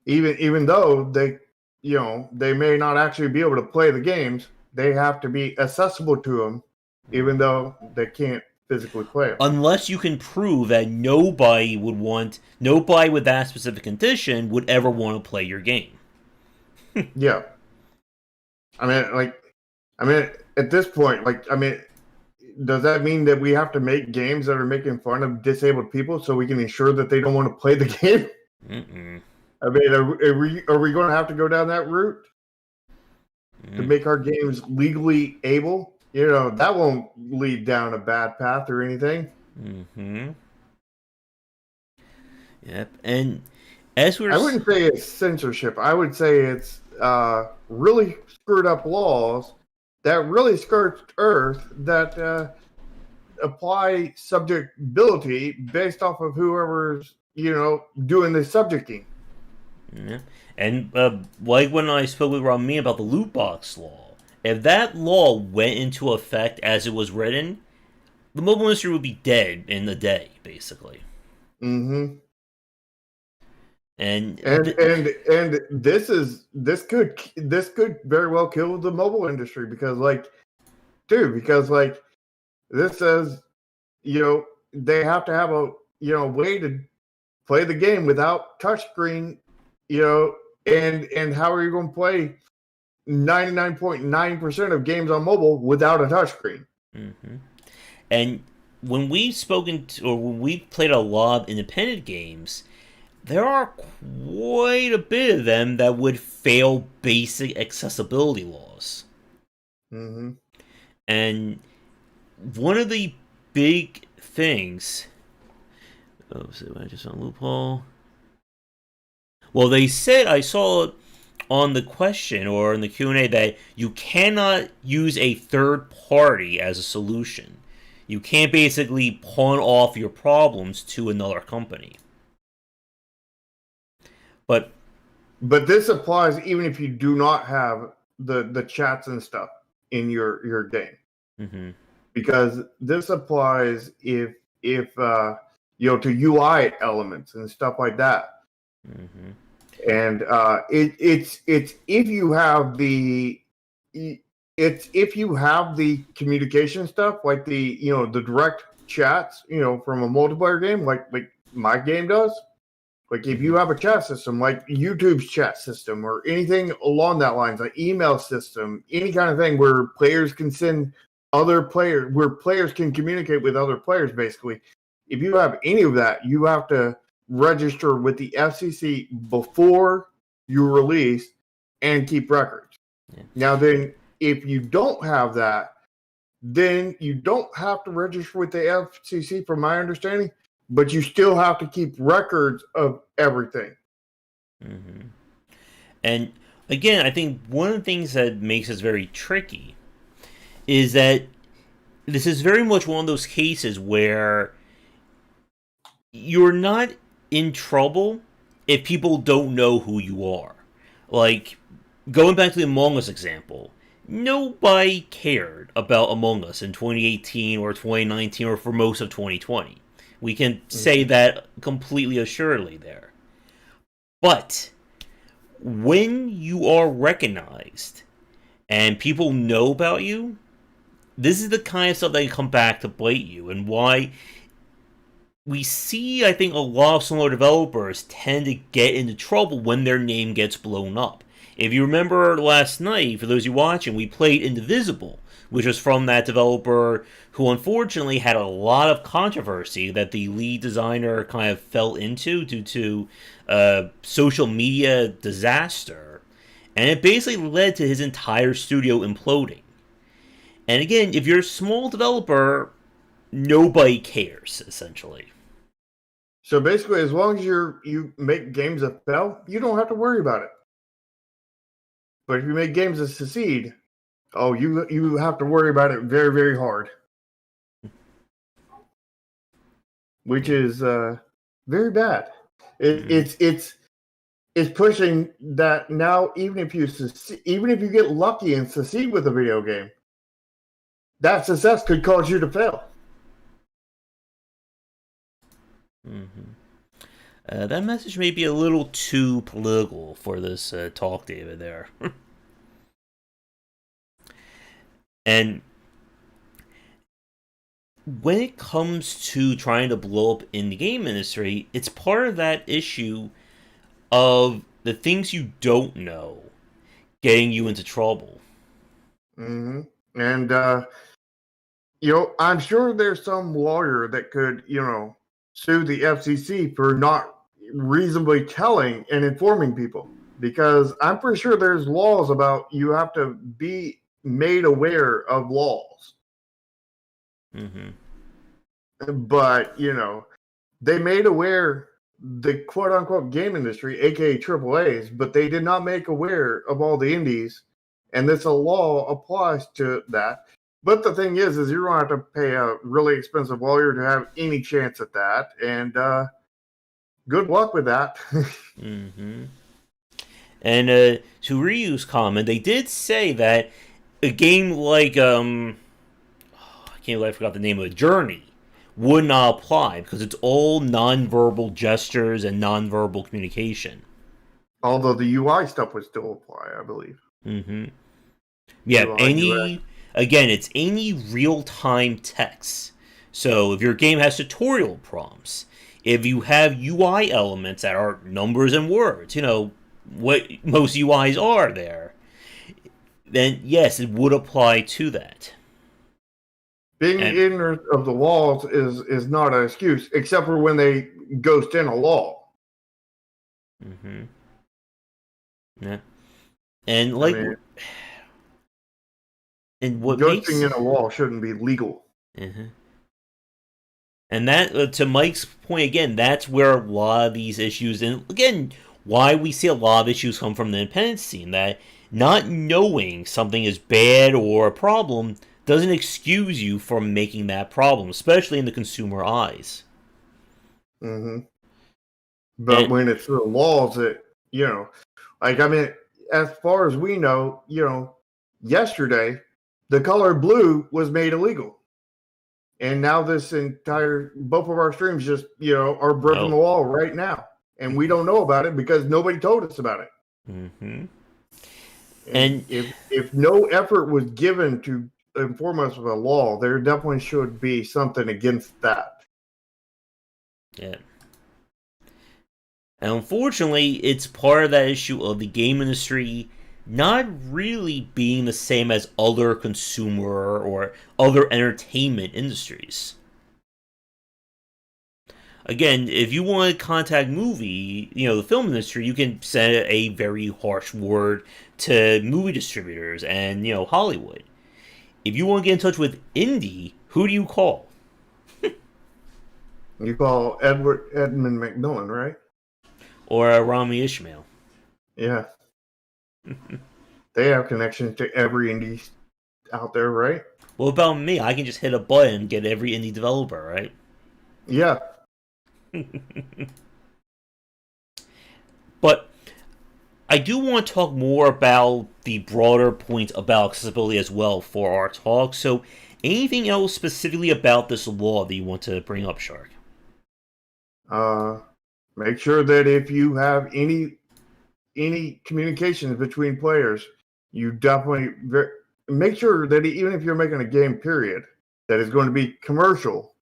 Even though they may not actually be able to play the games, they have to be accessible to them, even though they can't physically play them.
Unless you can prove that nobody with that specific condition would ever want to play your game.
Yeah. I mean, at this point, does that mean that we have to make games that are making fun of disabled people so we can ensure that they don't want to play the game?
Mm-mm.
I mean, are we going to have to go down that route to make our games legally able? That won't lead down a bad path or anything.
Mm-hmm. Yep. And as
I wouldn't say it's censorship. I would say it's really screwed up laws that really scorched earth that apply subjectability based off of whoever's doing the subjecting.
Yeah. And like when I spoke with Rami about the loot box law, if that law went into effect as it was written, the mobile industry would be dead in a day, basically.
Mm-hmm.
And
this could very well kill the mobile industry because this says they have to have a way to play the game without touchscreen, and how are you going to play 99.9% of games on mobile without a touchscreen?
Mm-hmm. And when we've played a lot of independent games, there are quite a bit of them that would fail basic accessibility laws.
Mm-hmm.
And one of the big things... Oh, so I just on loophole. Well, they said, I saw on the question or in the Q&A, that you cannot use a third party as a solution. You can't basically pawn off your problems to another company. But
this applies even if you do not have the chats and stuff in your game.
Mm-hmm.
Because this applies if to UI elements and stuff like that.
Mm-hmm.
And it's if you have the communication stuff, like the direct chats, from a multiplayer game, like my game does. Like if you have a chat system, like YouTube's chat system, or anything along that lines, like email system, any kind of thing where players can send other players, where players can communicate with other players, basically. If you have any of that, you have to register with the FCC before you release and keep records. Yeah. Now then, if you don't have that, then you don't have to register with the FCC, from my understanding, but you still have to keep records of everything.
Mm-hmm. And again, I think one of the things that makes this very tricky is that this is very much one of those cases where you're not in trouble if people don't know who you are. Like, going back to the Among Us example, nobody cared about Among Us in 2018 or 2019 or for most of 2020. We can say that completely assuredly there. But when you are recognized and people know about you, this is the kind of stuff that can come back to bite you, and why we see, I think, a lot of smaller developers tend to get into trouble when their name gets blown up. If you remember last night, for those of you watching, we played Indivisible, which was from that developer who unfortunately had a lot of controversy that the lead designer kind of fell into due to social media disaster. And it basically led to his entire studio imploding. And again, if you're a small developer, nobody cares, essentially.
So basically, as long as you make games that fail, you don't have to worry about it. But if you make games that succeed, oh, you have to worry about it very, very hard. Which is very bad. It's pushing that now. Even if you get lucky and succeed with a video game, that success could cause you to fail.
That message may be a little too political for this talk, David. There, and when it comes to trying to blow up in the game industry, it's part of that issue of the things you don't know getting you into trouble.
Mm-hmm. And I'm sure there's some lawyer that could, sue the FCC for not reasonably telling and informing people, because I'm pretty sure there's laws about you have to be made aware of laws.
Mm-hmm.
But they made aware the quote unquote game industry, aka AAAs, but they did not make aware of all the indies, and this law applies to that. But the thing is you don't have to pay a really expensive lawyer to have any chance at that, and good luck with that.
Mm-hmm. And to Ryu's comment, they did say that a game like I can't believe I forgot the name of it, Journey, would not apply because it's all nonverbal gestures and nonverbal communication.
Although the UI stuff would still apply, I believe.
Mm-hmm. Yeah, it's any real-time text. So if your game has tutorial prompts, if you have UI elements that are numbers and words, what most UIs are there, then yes, it would apply to that.
Being ignorant of the laws is not an excuse, except for when they ghost in a law.
Mm-hmm. Yeah. And and what
ghosting in a law shouldn't be legal.
Mm-hmm. And that, to Mike's point again, that's where a lot of these issues, and again, why we see a lot of issues come from the independent scene, that not knowing something is bad or a problem doesn't excuse you from making that problem, especially in the consumer eyes.
Mm-hmm. But when it's the laws that, as far as we know, yesterday, the color blue was made illegal. And now both of our streams just, are breaking the law right now. And we don't know about it because nobody told us about it.
Mm-hmm.
And if no effort was given to inform us of a law, there definitely should be something against that.
Yeah. And unfortunately, it's part of that issue of the game industry not really being the same as other consumer or other entertainment industries. Again, if you want to contact the film industry, you can send a very harsh word to movie distributors and, Hollywood. If you want to get in touch with indie, who do you call?
You call Edmund McMillan, right?
Or Rami Ishmael.
Yeah. They have connections to every indie out there, right?
What about me? I can just hit a button and get every indie developer, right?
Yeah.
But I do want to talk more about the broader points about accessibility as well for our talk. So anything else specifically about this law that you want to bring up, Shark?
Make sure that if you have any communications between players, you definitely make sure that even if you're making a game, period, that is going to be commercial,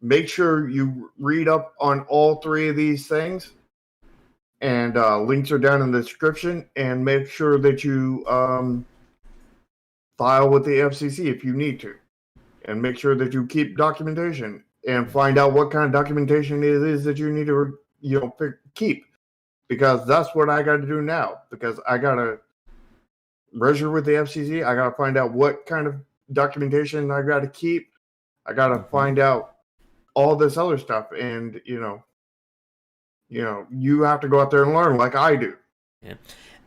make sure you read up on all three of these things, and links are down in the description, and make sure that you file with the FCC if you need to, and make sure that you keep documentation and find out what kind of documentation it is that you need to keep, because that's what I got to do now, because I got to register with the FCC. I got to find out what kind of documentation I got to keep. I got to find out all this other stuff, and you have to go out there and learn like I do.
Yeah.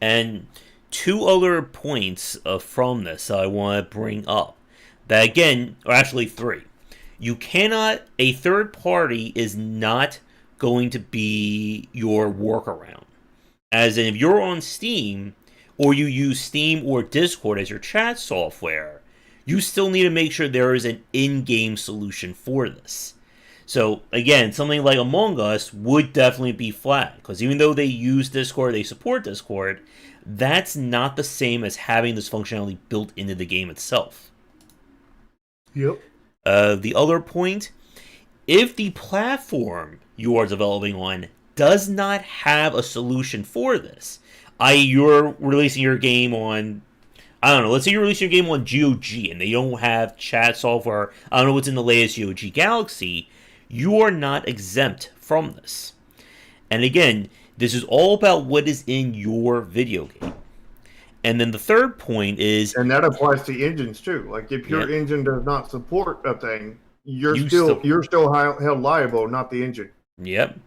And two other points from this I want to bring up. That again, or actually three. A third party is not going to be your workaround. As in, if you're on Steam, or you use Steam or Discord as your chat software, you still need to make sure there is an in-game solution for this. So again, something like Among Us would definitely be flagged, because even though they use Discord, they support Discord, that's not the same as having this functionality built into the game itself.
Yep.
The other point, if the platform you are developing on does not have a solution for this, i.e. you're releasing your game on, I don't know, let's say you're releasing your game on GOG and they don't have chat software, I don't know what's in the latest GOG Galaxy, you are not exempt from this. And again, this is all about what is in your video game. And then the third point is...
And that applies to engines too. Like if your engine does not support a thing, you're still held liable, not the engine.
Yep.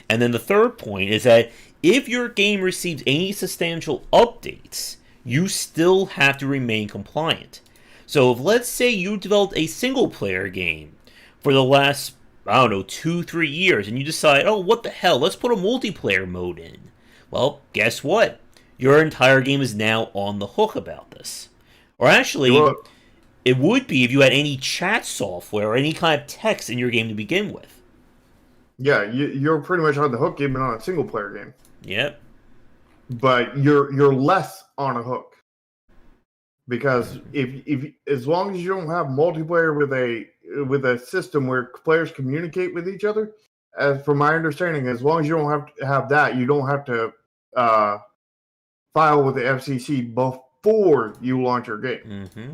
And then the third point is that if your game receives any substantial updates, you still have to remain compliant. So if, let's say, you developed a single-player game for the last, 2-3 years, and you decide, oh, what the hell, let's put a multiplayer mode in. Well, guess what? Your entire game is now on the hook about this. Or actually, it would be if you had any chat software or any kind of text in your game to begin with.
Yeah, you're pretty much on the hook even on a single player game.
Yep.
But you're less on a hook. Because if as long as you don't have multiplayer with a system where players communicate with each other, as from my understanding, as long as you don't have to have that, you don't have to file with the FCC before you launch your game.
Mm-hmm.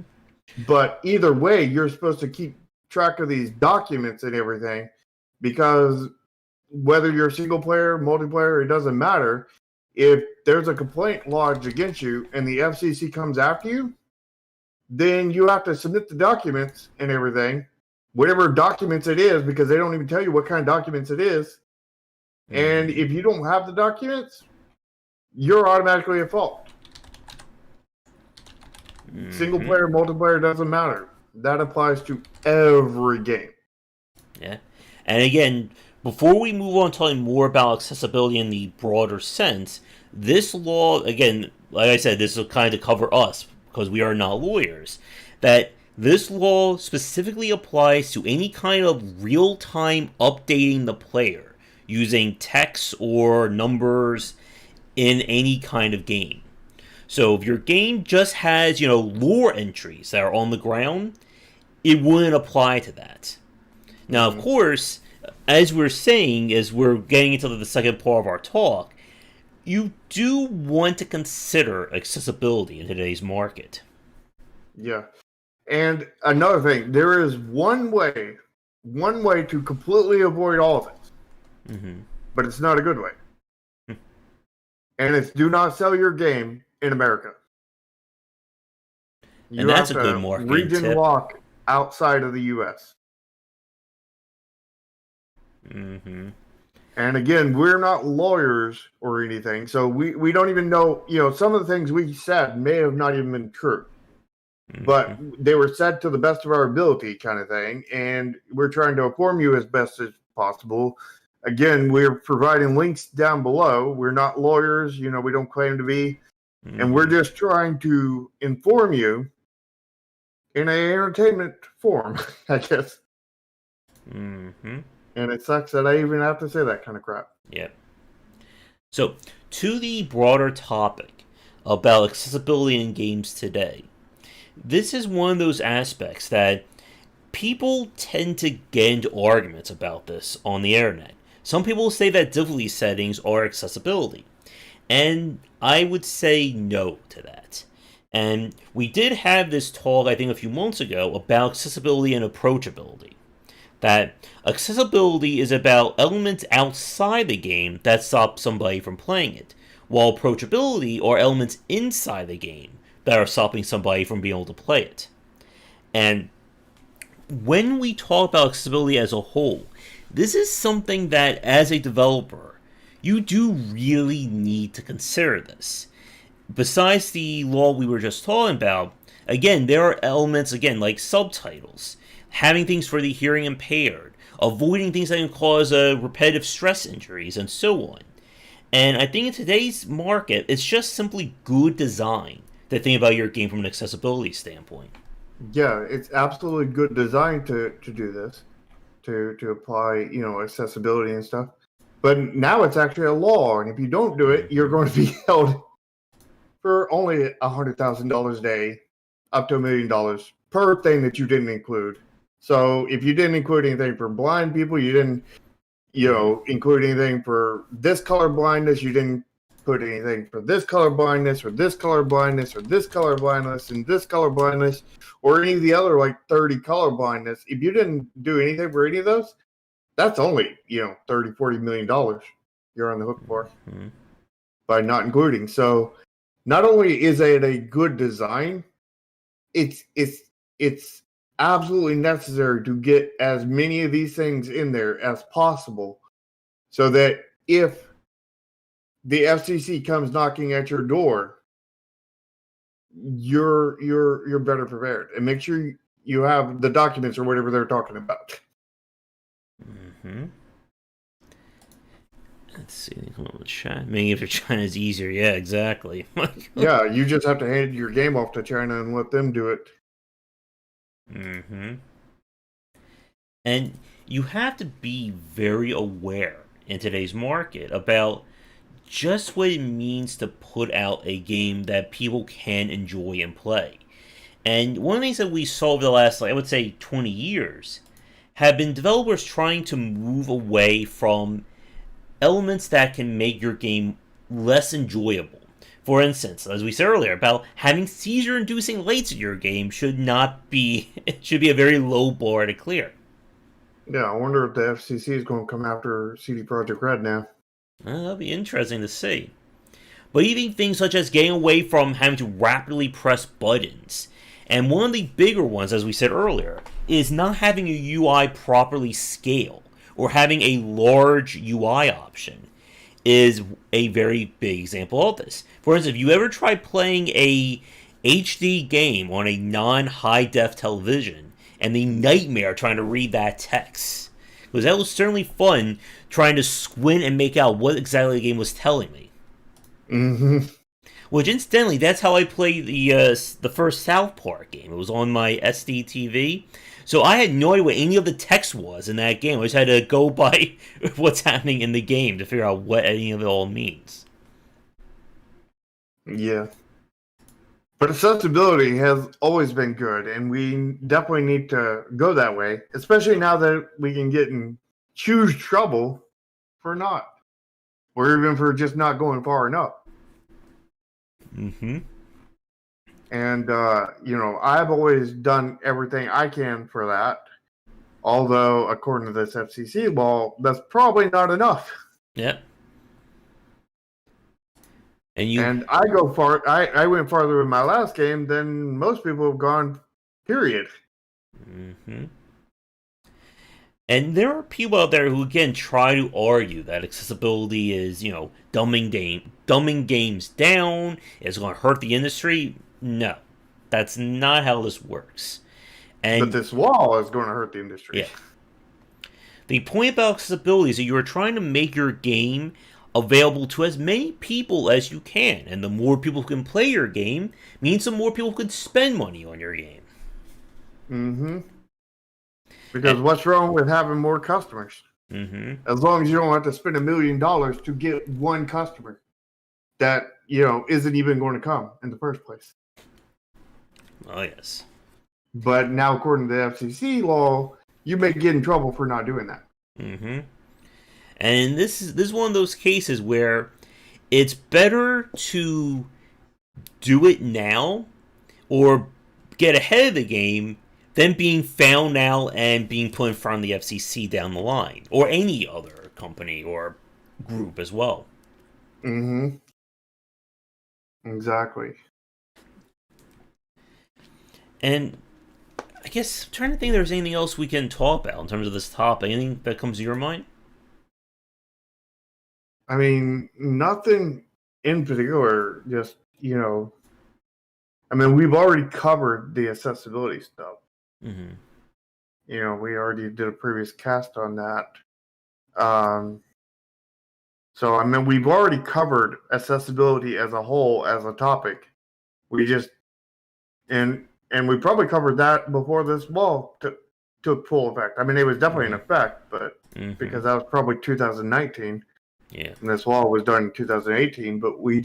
But either way, you're supposed to keep track of these documents and everything, because whether you're single player, multiplayer, it doesn't matter. If there's a complaint lodged against you and the FCC comes after you, then you have to submit the documents and everything, whatever documents it is, because they don't even tell you what kind of documents it is. And if you don't have the documents, you're automatically at fault. Single player, multiplayer, doesn't matter. That applies to every game.
Yeah. And again, before we move on talking more about accessibility in the broader sense, this law, again, like I said, this will kind of cover us because we are not lawyers, that this law specifically applies to any kind of real-time updating the player using text or numbers in any kind of game. So if your game just has, lore entries that are on the ground, it wouldn't apply to that. Now, of course, as we're saying, as we're getting into the second part of our talk, you do want to consider accessibility in today's market.
Yeah. And another thing, there is one way to completely avoid all of it. But it's not a good way. And it's do not sell your game in America.
And that's a good marketing
region
tip.
Lock outside of the U.S. And again, we're not lawyers or anything, so we don't even know, some of the things we said may have not even been true. But they were said to the best of our ability kind of thing, and we're trying to inform you as best as possible. Again, we're providing links down below. We're not lawyers, we don't claim to be. And we're just trying to inform you in an entertainment form, I guess. And it sucks that I even have to say that kind of crap.
Yep. So, to the broader topic about accessibility in games today, this is one of those aspects that people tend to get into arguments about this on the internet. Some people say that difficulty settings are accessibility, and I would say no to that. And we did have this talk, I think, a few months ago about accessibility and approachability. That accessibility is about elements outside the game that stop somebody from playing it, while approachability are elements inside the game that are stopping somebody from being able to play it. And when we talk about accessibility as a whole, this is something that, as a developer, you do really need to consider this. Besides the law we were just talking about, again, there are elements, again, like subtitles, having things for the hearing impaired, avoiding things that can cause repetitive stress injuries, and so on. And I think in today's market, it's just simply good design to think about your game from an accessibility standpoint.
Yeah, it's absolutely good design to do this, to apply, accessibility and stuff. But now it's actually a law, and if you don't do it, you're going to be held for only $100,000 a day, up to $1 million per thing that you didn't include. So if you didn't include anything for blind people, you didn't, include anything for this color blindness, you didn't put anything for this color blindness or this color blindness or this color blindness and this color blindness or any of the other like 30 color blindness. If you didn't do anything for any of those, that's only, 30, $40 million you're on the hook for by not including. So not only is it a good design, it's absolutely necessary to get as many of these things in there as possible so that if the FCC comes knocking at your door, you're better prepared, and make sure you have the documents or whatever they're talking about.
Mm-hmm. Let's see. Come on, chat. Maybe if they're China is easier. Yeah, exactly.
Yeah, you just have to hand your game off to China and let them do it.
Mm-hmm. And you have to be very aware in today's market about just what it means to put out a game that people can enjoy and play. And one of the things that we saw over the last, I would say, 20 years have been developers trying to move away from elements that can make your game less enjoyable. For instance, as we said earlier, about having seizure-inducing lights in your game should not be it should be a very low bar to clear.
Yeah, I wonder if the FCC is going to come after CD Projekt Red now.
Well, that'll be interesting to see. But even things such as getting away from having to rapidly press buttons. And one of the bigger ones, as we said earlier, is not having a UI properly scale or having a large UI option is a very big example of this. For instance, if you ever try playing a HD game on a non-high def television and the nightmare trying to read that text, because that was certainly fun trying to squint and make out what exactly the game was telling me.
Mm-hmm.
Which, incidentally, that's how I played the first South Park game. It was on my SD TV, so I had no idea what any of the text was in that game. I just had to go by what's happening in the game to figure out what any of it all means.
Yeah. But accessibility has always been good, and we definitely need to go that way, especially now that we can get in huge trouble for not, or even for just not going far enough.
Mm-hmm.
And, I've always done everything I can for that. Although, according to this FCC law, that's probably not enough.
Yep.
And I go far. I went farther with my last game than most people have gone. Period.
Mm-hmm. And there are people out there who again try to argue that accessibility is, dumbing games down. It's going to hurt the industry. No, that's not how this works.
But this law is going to hurt the industry.
Yeah. The point about accessibility is that you are trying to make your game available to as many people as you can, and the more people who can play your game means the more people can spend money on your game.
Mm-hmm. Because what's wrong with having more customers?
Mm-hmm.
As long as you don't have to spend $1 million to get one customer that isn't even going to come in the first place.
Oh yes.
But now, according to the FCC law, you may get in trouble for not doing that.
Mm-hmm. And this is one of those cases where it's better to do it now or get ahead of the game than being found out and being put in front of the FCC down the line, or any other company or group as well.
Mm-hmm. Exactly.
And I guess I'm trying to think if there's anything else we can talk about in terms of this topic. Anything that comes to your mind?
I mean, nothing in particular. Just I mean, we've already covered the accessibility stuff.
Mm-hmm.
We already did a previous cast on that. So I mean, we've already covered accessibility as a whole as a topic. We just and we probably covered that before this law took full effect. I mean, it was definitely in effect, but because that was probably 2019,
Yeah.
and this law was done in 2018, but we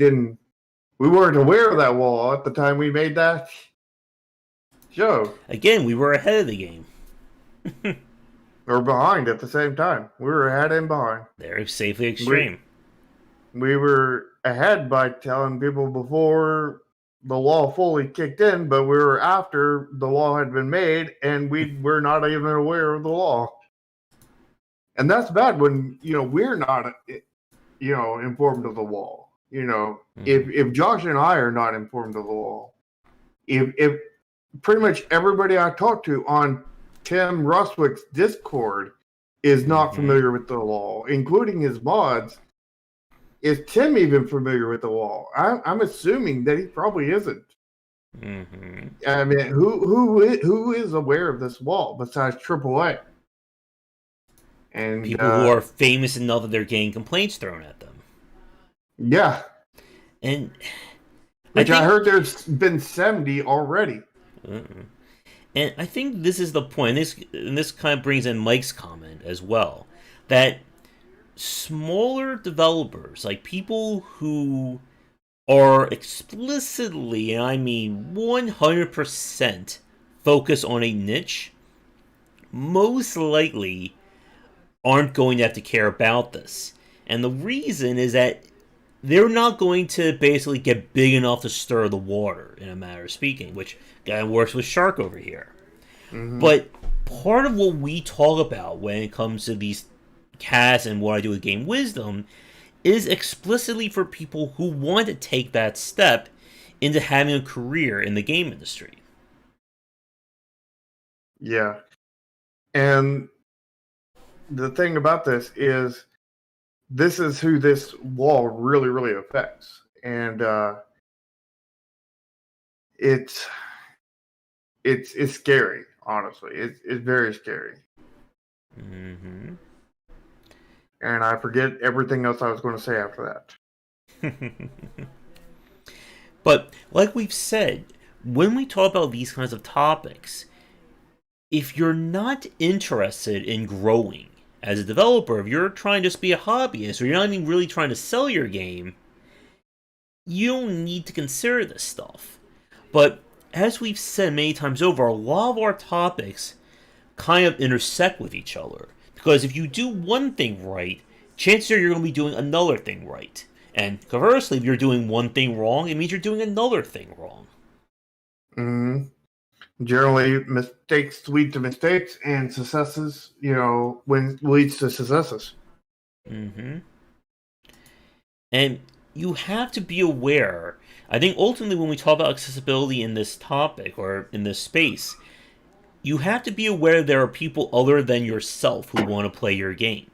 weren't aware of that law at the time we made that show.
Again, we were ahead of the game.
Or behind at the same time. We were ahead and behind.
They're safely extreme.
We were ahead by telling people before the law fully kicked in, but we were after the law had been made, and we were not even aware of the law. And that's bad when we're not informed of the law. If Josh and I are not informed of the law, if pretty much everybody I talk to on Tim Rustwick's Discord is not familiar with the law, including his mods. Is Tim even familiar with the law? I'm assuming that he probably isn't. I mean, who is aware of this law besides AAA? And
people who are famous enough that they're getting complaints thrown at them.
Yeah.
And
I heard there's been 70 already.
And I think this is the point. And this kind of brings in Mike's comment as well. That smaller developers, like people who are explicitly, and I mean 100%, focus on a niche, most likely aren't going to have to care about this. And the reason is that they're not going to basically get big enough to stir the water, in a matter of speaking, which guy works with Shark over here. But part of what we talk about when it comes to these casts and what I do with Game Wisdom is explicitly for people who want to take that step into having a career in the game industry.
Yeah. And the thing about this is who this law really, really affects. And it's scary, honestly. It's very scary. And I forget everything else I was going to say after that.
But like we've said, when we talk about these kinds of topics, if you're not interested in growing as a developer, if you're trying to just be a hobbyist, or you're not even really trying to sell your game, you don't need to consider this stuff. But as we've said many times over, a lot of our topics kind of intersect with each other. Because if you do one thing right, chances are you're going to be doing another thing right. And conversely, if you're doing one thing wrong, it means you're doing another thing wrong.
Generally, mistakes lead to mistakes, and successes, when leads to successes.
And you have to be aware. I think ultimately, when we talk about accessibility in this topic or in this space, you have to be aware there are people other than yourself who want to play your game.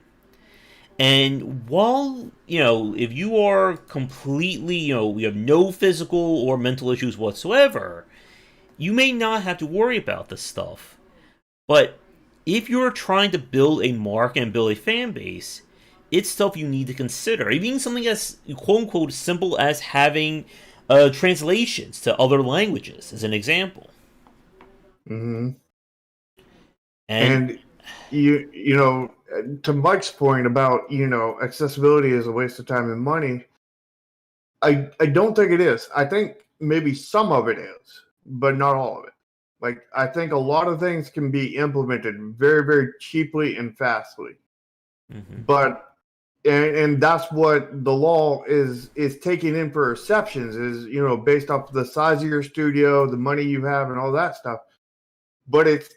And while, if you are completely, you have no physical or mental issues whatsoever, you may not have to worry about this stuff. But if you're trying to build a market and build a fan base, it's stuff you need to consider. Even something as quote-unquote simple as having translations to other languages, as an example.
And to Mike's point about, accessibility is a waste of time and money, I don't think it is. I think maybe some of it is, but not all of it. Like, I think a lot of things can be implemented very, very cheaply and fastly. But and that's what the law is taking in for exceptions is, based off the size of your studio, the money you have, and all that stuff. But it's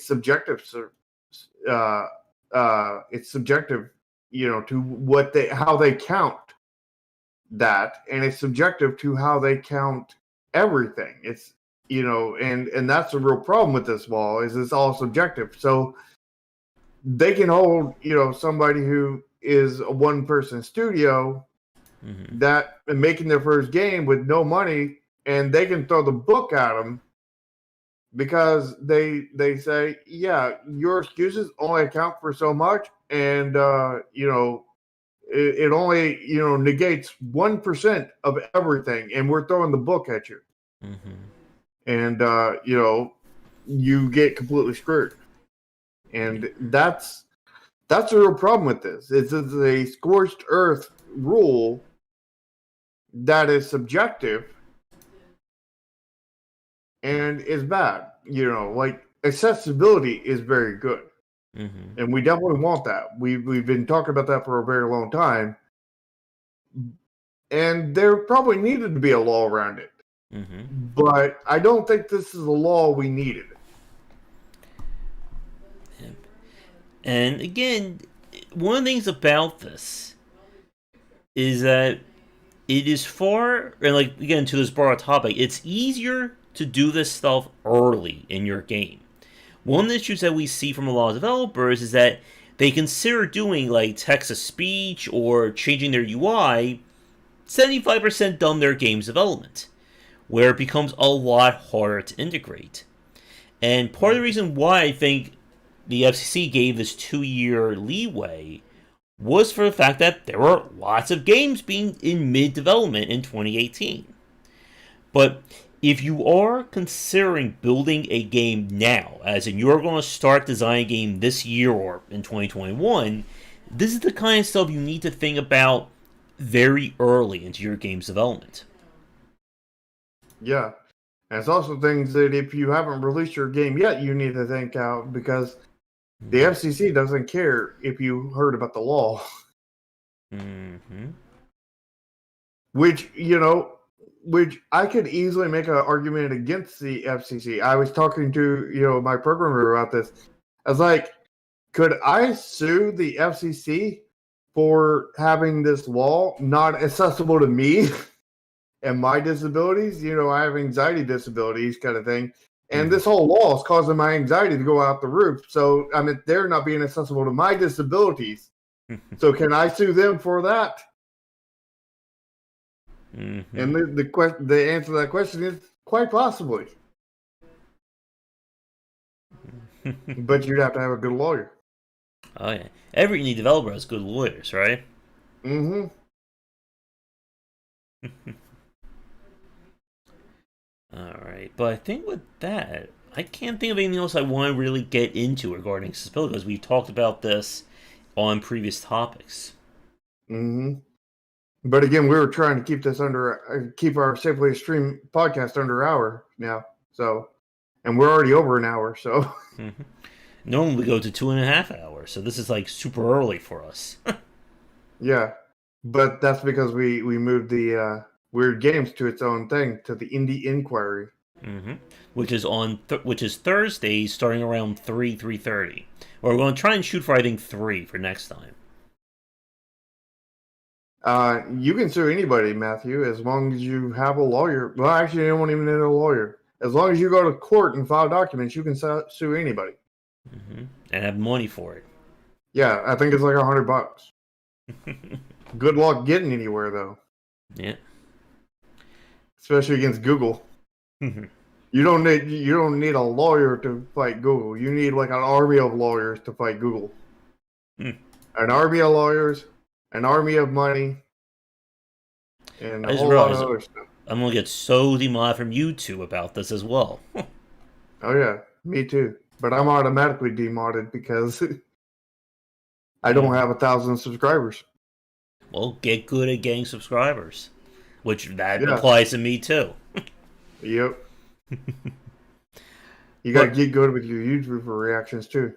subjective. It's subjective, to how they count that, and it's subjective to how they count everything. It's and that's the real problem with this law is it's all subjective. So they can hold, somebody who is a one-person studio that making their first game with no money, and they can throw the book at them because they say, yeah, your excuses only account for so much, and it only negates 1% of everything, and we're throwing the book at you, and you get completely screwed, and that's the real problem with this. It's a scorched earth rule that is subjective and is bad. Like accessibility is very good. And we definitely want that. We've been talking about that for a very long time. And there probably needed to be a law around it. But I don't think this is a law we needed.
And again, one of the things about this is that it is far, and like again to this broad topic, it's easier to do this stuff early in your game. One of the issues that we see from a lot of developers is that they consider doing like text to speech or changing their UI 75% done their game's development, where it becomes a lot harder to integrate. And part of the reason why I think the FCC gave this 2-year leeway was for the fact that there were lots of games being in mid-development in 2018. But if you are considering building a game now, as in you're going to start designing a game this year or in 2021, this is the kind of stuff you need to think about very early into your game's development.
Yeah. And it's also things that if you haven't released your game yet, you need to think out, because the FCC doesn't care if you heard about the law. Which I could easily make an argument against the FCC. I was talking to, my programmer about this. I was like, could I sue the FCC for having this law not accessible to me and my disabilities? I have anxiety disabilities kind of thing. And this whole law is causing my anxiety to go out the roof. So, they're not being accessible to my disabilities. So can I sue them for that? And the answer to that question is quite possibly. But you'd have to have a good lawyer.
Oh yeah, every indie developer has good lawyers, right? Alright, but I think with that, I can't think of anything else I want to really get into regarding accessibility, because we've talked about this on previous topics.
But again, we were trying to keep our Safely Stream podcast under an hour now. So, and we're already over an hour. So,
normally we go to 2.5 hours. So this is like super early for us.
Yeah, but that's because we moved the Weird Games to its own thing, to the Indie Inquiry,
which is Thursdays starting around 3:30. Or we're going to try and shoot for I think 3 for next time.
You can sue anybody, Matthew, as long as you have a lawyer. Well, actually, you don't even need a lawyer. As long as you go to court and file documents, you can sue anybody.
And have money for it.
Yeah, I think it's like $100. Good luck getting anywhere, though.
Yeah.
Especially against Google. You don't need a lawyer to fight Google. You need like an army of lawyers to fight Google. An army of lawyers, an army of money, and a whole lot of other stuff.
I'm gonna get so demodded from YouTube about this as well.
Oh yeah, me too. But I'm automatically demodded because I don't have 1,000 subscribers.
Well, get good at getting subscribers, which applies to me too.
Yep. You gotta get good with your YouTuber reactions too.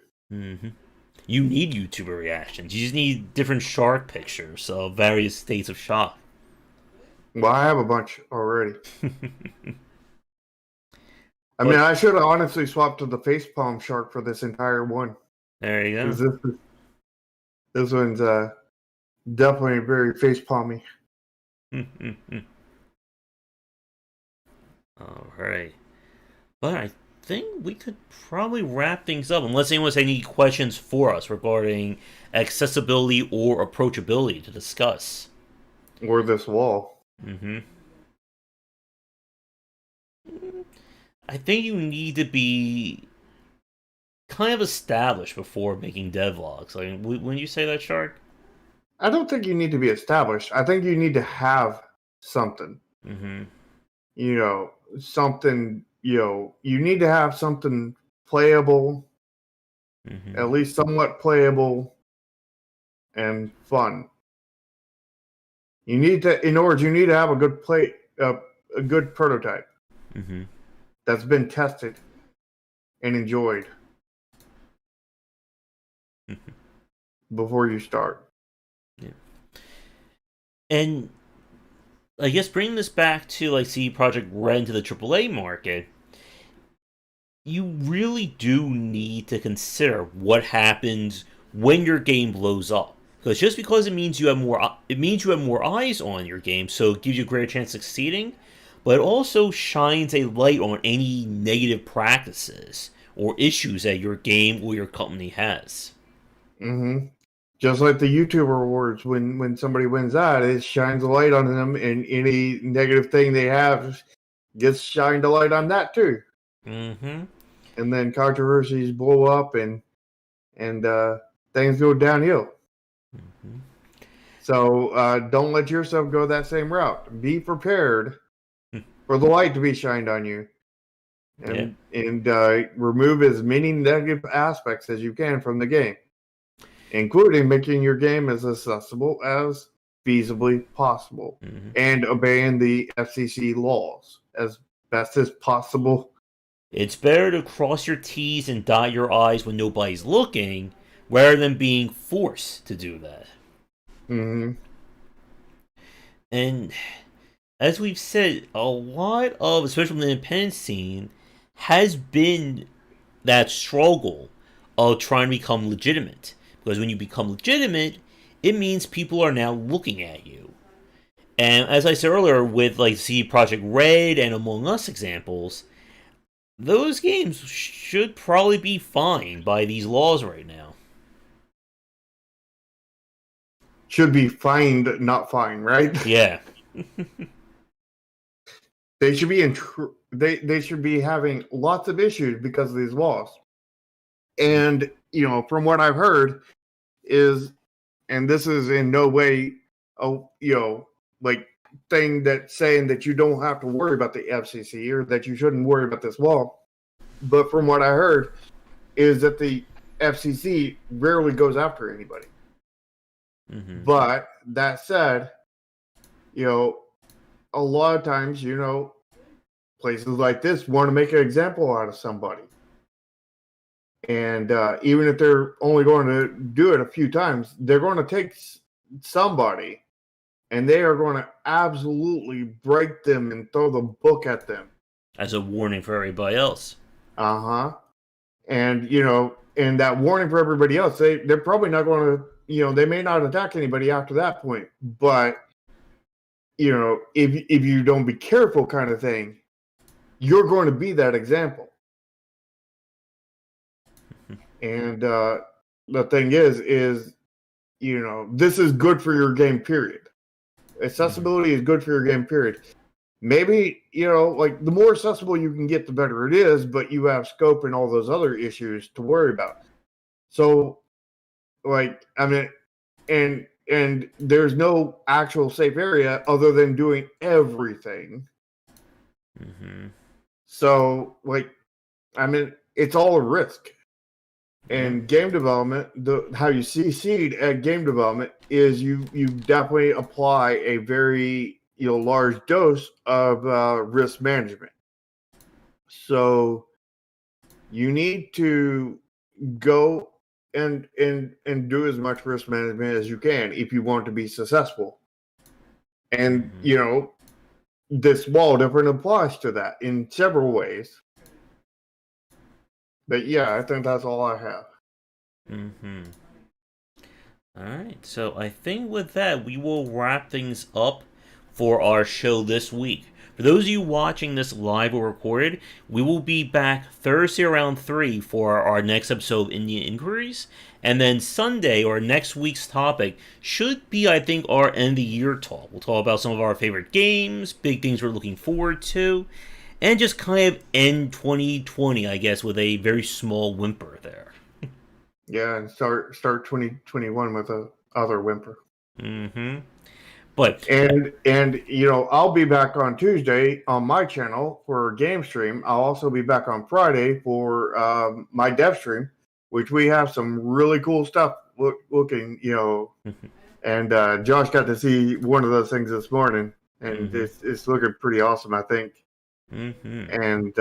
You need YouTuber reactions. You just need different shark pictures of various states of shock.
Well, I have a bunch already. I should have honestly swapped to the facepalm shark for this entire one.
There you go.
This one's definitely very facepalmy.
All right. But I think we could probably wrap things up, unless anyone has any questions for us regarding accessibility or approachability to discuss.
Or this wall.
Mm-hmm. I think you need to be kind of established before making devlogs. Like, wouldn't you say that, Shark?
I don't think you need to be established. I think you need to have something.
Mm-hmm.
Something, you need to have something playable,
Mm-hmm.
at least somewhat playable and fun. You need to have a good prototype
Mm-hmm.
that's been tested and enjoyed
Mm-hmm.
before you start.
Yeah. And I guess bringing this back to like CD Project Red into the AAA market, you really do need to consider what happens when your game blows up. Because just because it means you have more eyes on your game, so it gives you a greater chance of succeeding. But it also shines a light on any negative practices or issues that your game or your company has.
Hmm. Just like the YouTuber awards, when somebody wins that, it shines a light on them, and any negative thing they have gets shined a light on that too.
Mm-hmm.
And then controversies blow up, and things go downhill.
Mm-hmm.
So don't let yourself go that same route. Be prepared for the light to be shined on you,
Yeah.
and remove as many negative aspects as you can from the game, including making your game as accessible as feasibly possible,
Mm-hmm.
and obeying the FCC laws as best as possible.
It's better to cross your T's and dot your I's when nobody's looking, rather than being forced to do that.
Hmm.
And as we've said, a lot of, especially the independent scene, has been that struggle of trying to become legitimate. Because when you become legitimate, it means people are now looking at you. And as I said earlier, with like C Project Red and Among Us examples, those games should probably be fined by these laws right now.
Should be fined, not fine, right?
Yeah.
They should be they should be having lots of issues because of these laws. And from what I've heard is, and this is in no way a like thing that saying that you don't have to worry about the FCC or that you shouldn't worry about this law. But from what I heard is that the FCC rarely goes after anybody.
Mm-hmm.
But that said, a lot of times, places like this want to make an example out of somebody. And even if they're only going to do it a few times, they're going to take somebody and they are going to absolutely break them and throw the book at them.
As a warning for everybody else.
Uh huh. And, and that warning for everybody else, they're probably not going to, they may not attack anybody after that point. But, if you don't be careful, kind of thing, you're going to be that example. And the thing is, this is good for your game, period. Accessibility is good for your game, period. Maybe, like the more accessible you can get, the better it is, but you have scope and all those other issues to worry about. So, like, I mean, and there's no actual safe area other than doing everything.
Mm-hmm.
So, like, I mean, it's all a risk.
Yeah.
And game development, how you succeed at game development is you definitely apply a very large dose of risk management. So you need to go and do as much risk management as you can if you want to be successful. And
Mm-hmm.
this wall different applies to that in several ways. But yeah, I think that's all I have.
Mm-hmm. Alright, so I think with that, we will wrap things up for our show this week. For those of you watching this live or recorded, we will be back Thursday around 3 for our next episode of Indian Inquiries. And then Sunday, or next week's topic, should be, I think, our end of the year talk. We'll talk about some of our favorite games, big things we're looking forward to, and just kind of end 2020, I guess, with a very small whimper there.
Yeah, and start 2021 with a other whimper.
Mm-hmm. But
and I'll be back on Tuesday on my channel for game stream. I'll also be back on Friday for my dev stream, which we have some really cool stuff looking. And Josh got to see one of those things this morning, and it's looking pretty awesome, I think. And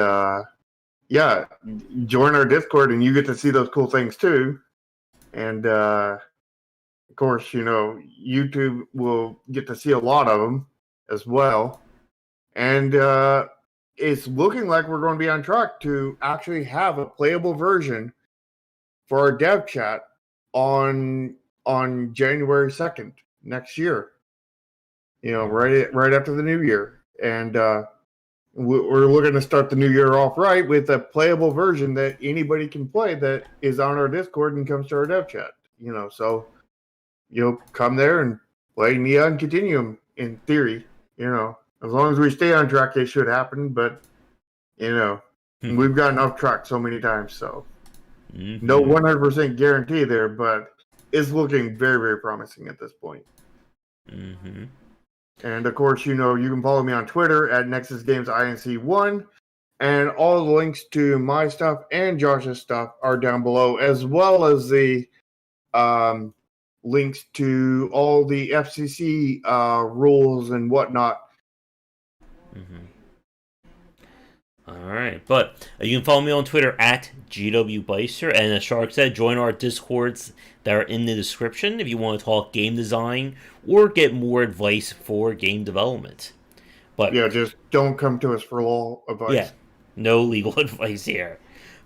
yeah, join our Discord, and you get to see those cool things too. And of course, YouTube will get to see a lot of them as well. And it's looking like we're going to be on track to actually have a playable version for our dev chat on January 2nd next year. Right after the new year. And we're looking to start the new year off right with a playable version that anybody can play that is on our Discord and comes to our dev chat. So come there and play Neon Continuum in theory. As long as we stay on track, it should happen. But we've gotten off track so many times, so no 100% guarantee there, but it's looking very, very promising at this point. And of course, you can follow me on Twitter at Nexus Games INC1, and all the links to my stuff and Josh's stuff are down below, as well as the links to all the FCC rules and whatnot.
All right, but you can follow me on Twitter at GWBeister, and as Shark said, join our Discords that are in the description if you want to talk game design or get more advice for game development. But
yeah, just don't come to us for law advice.
Yeah, no legal advice here.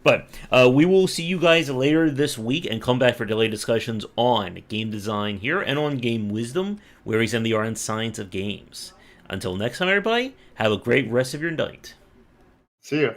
But we will see you guys later this week and come back for delayed discussions on game design here and on game wisdom, where we send the art and science of games. Until next time, everybody, have a great rest of your night.
See ya.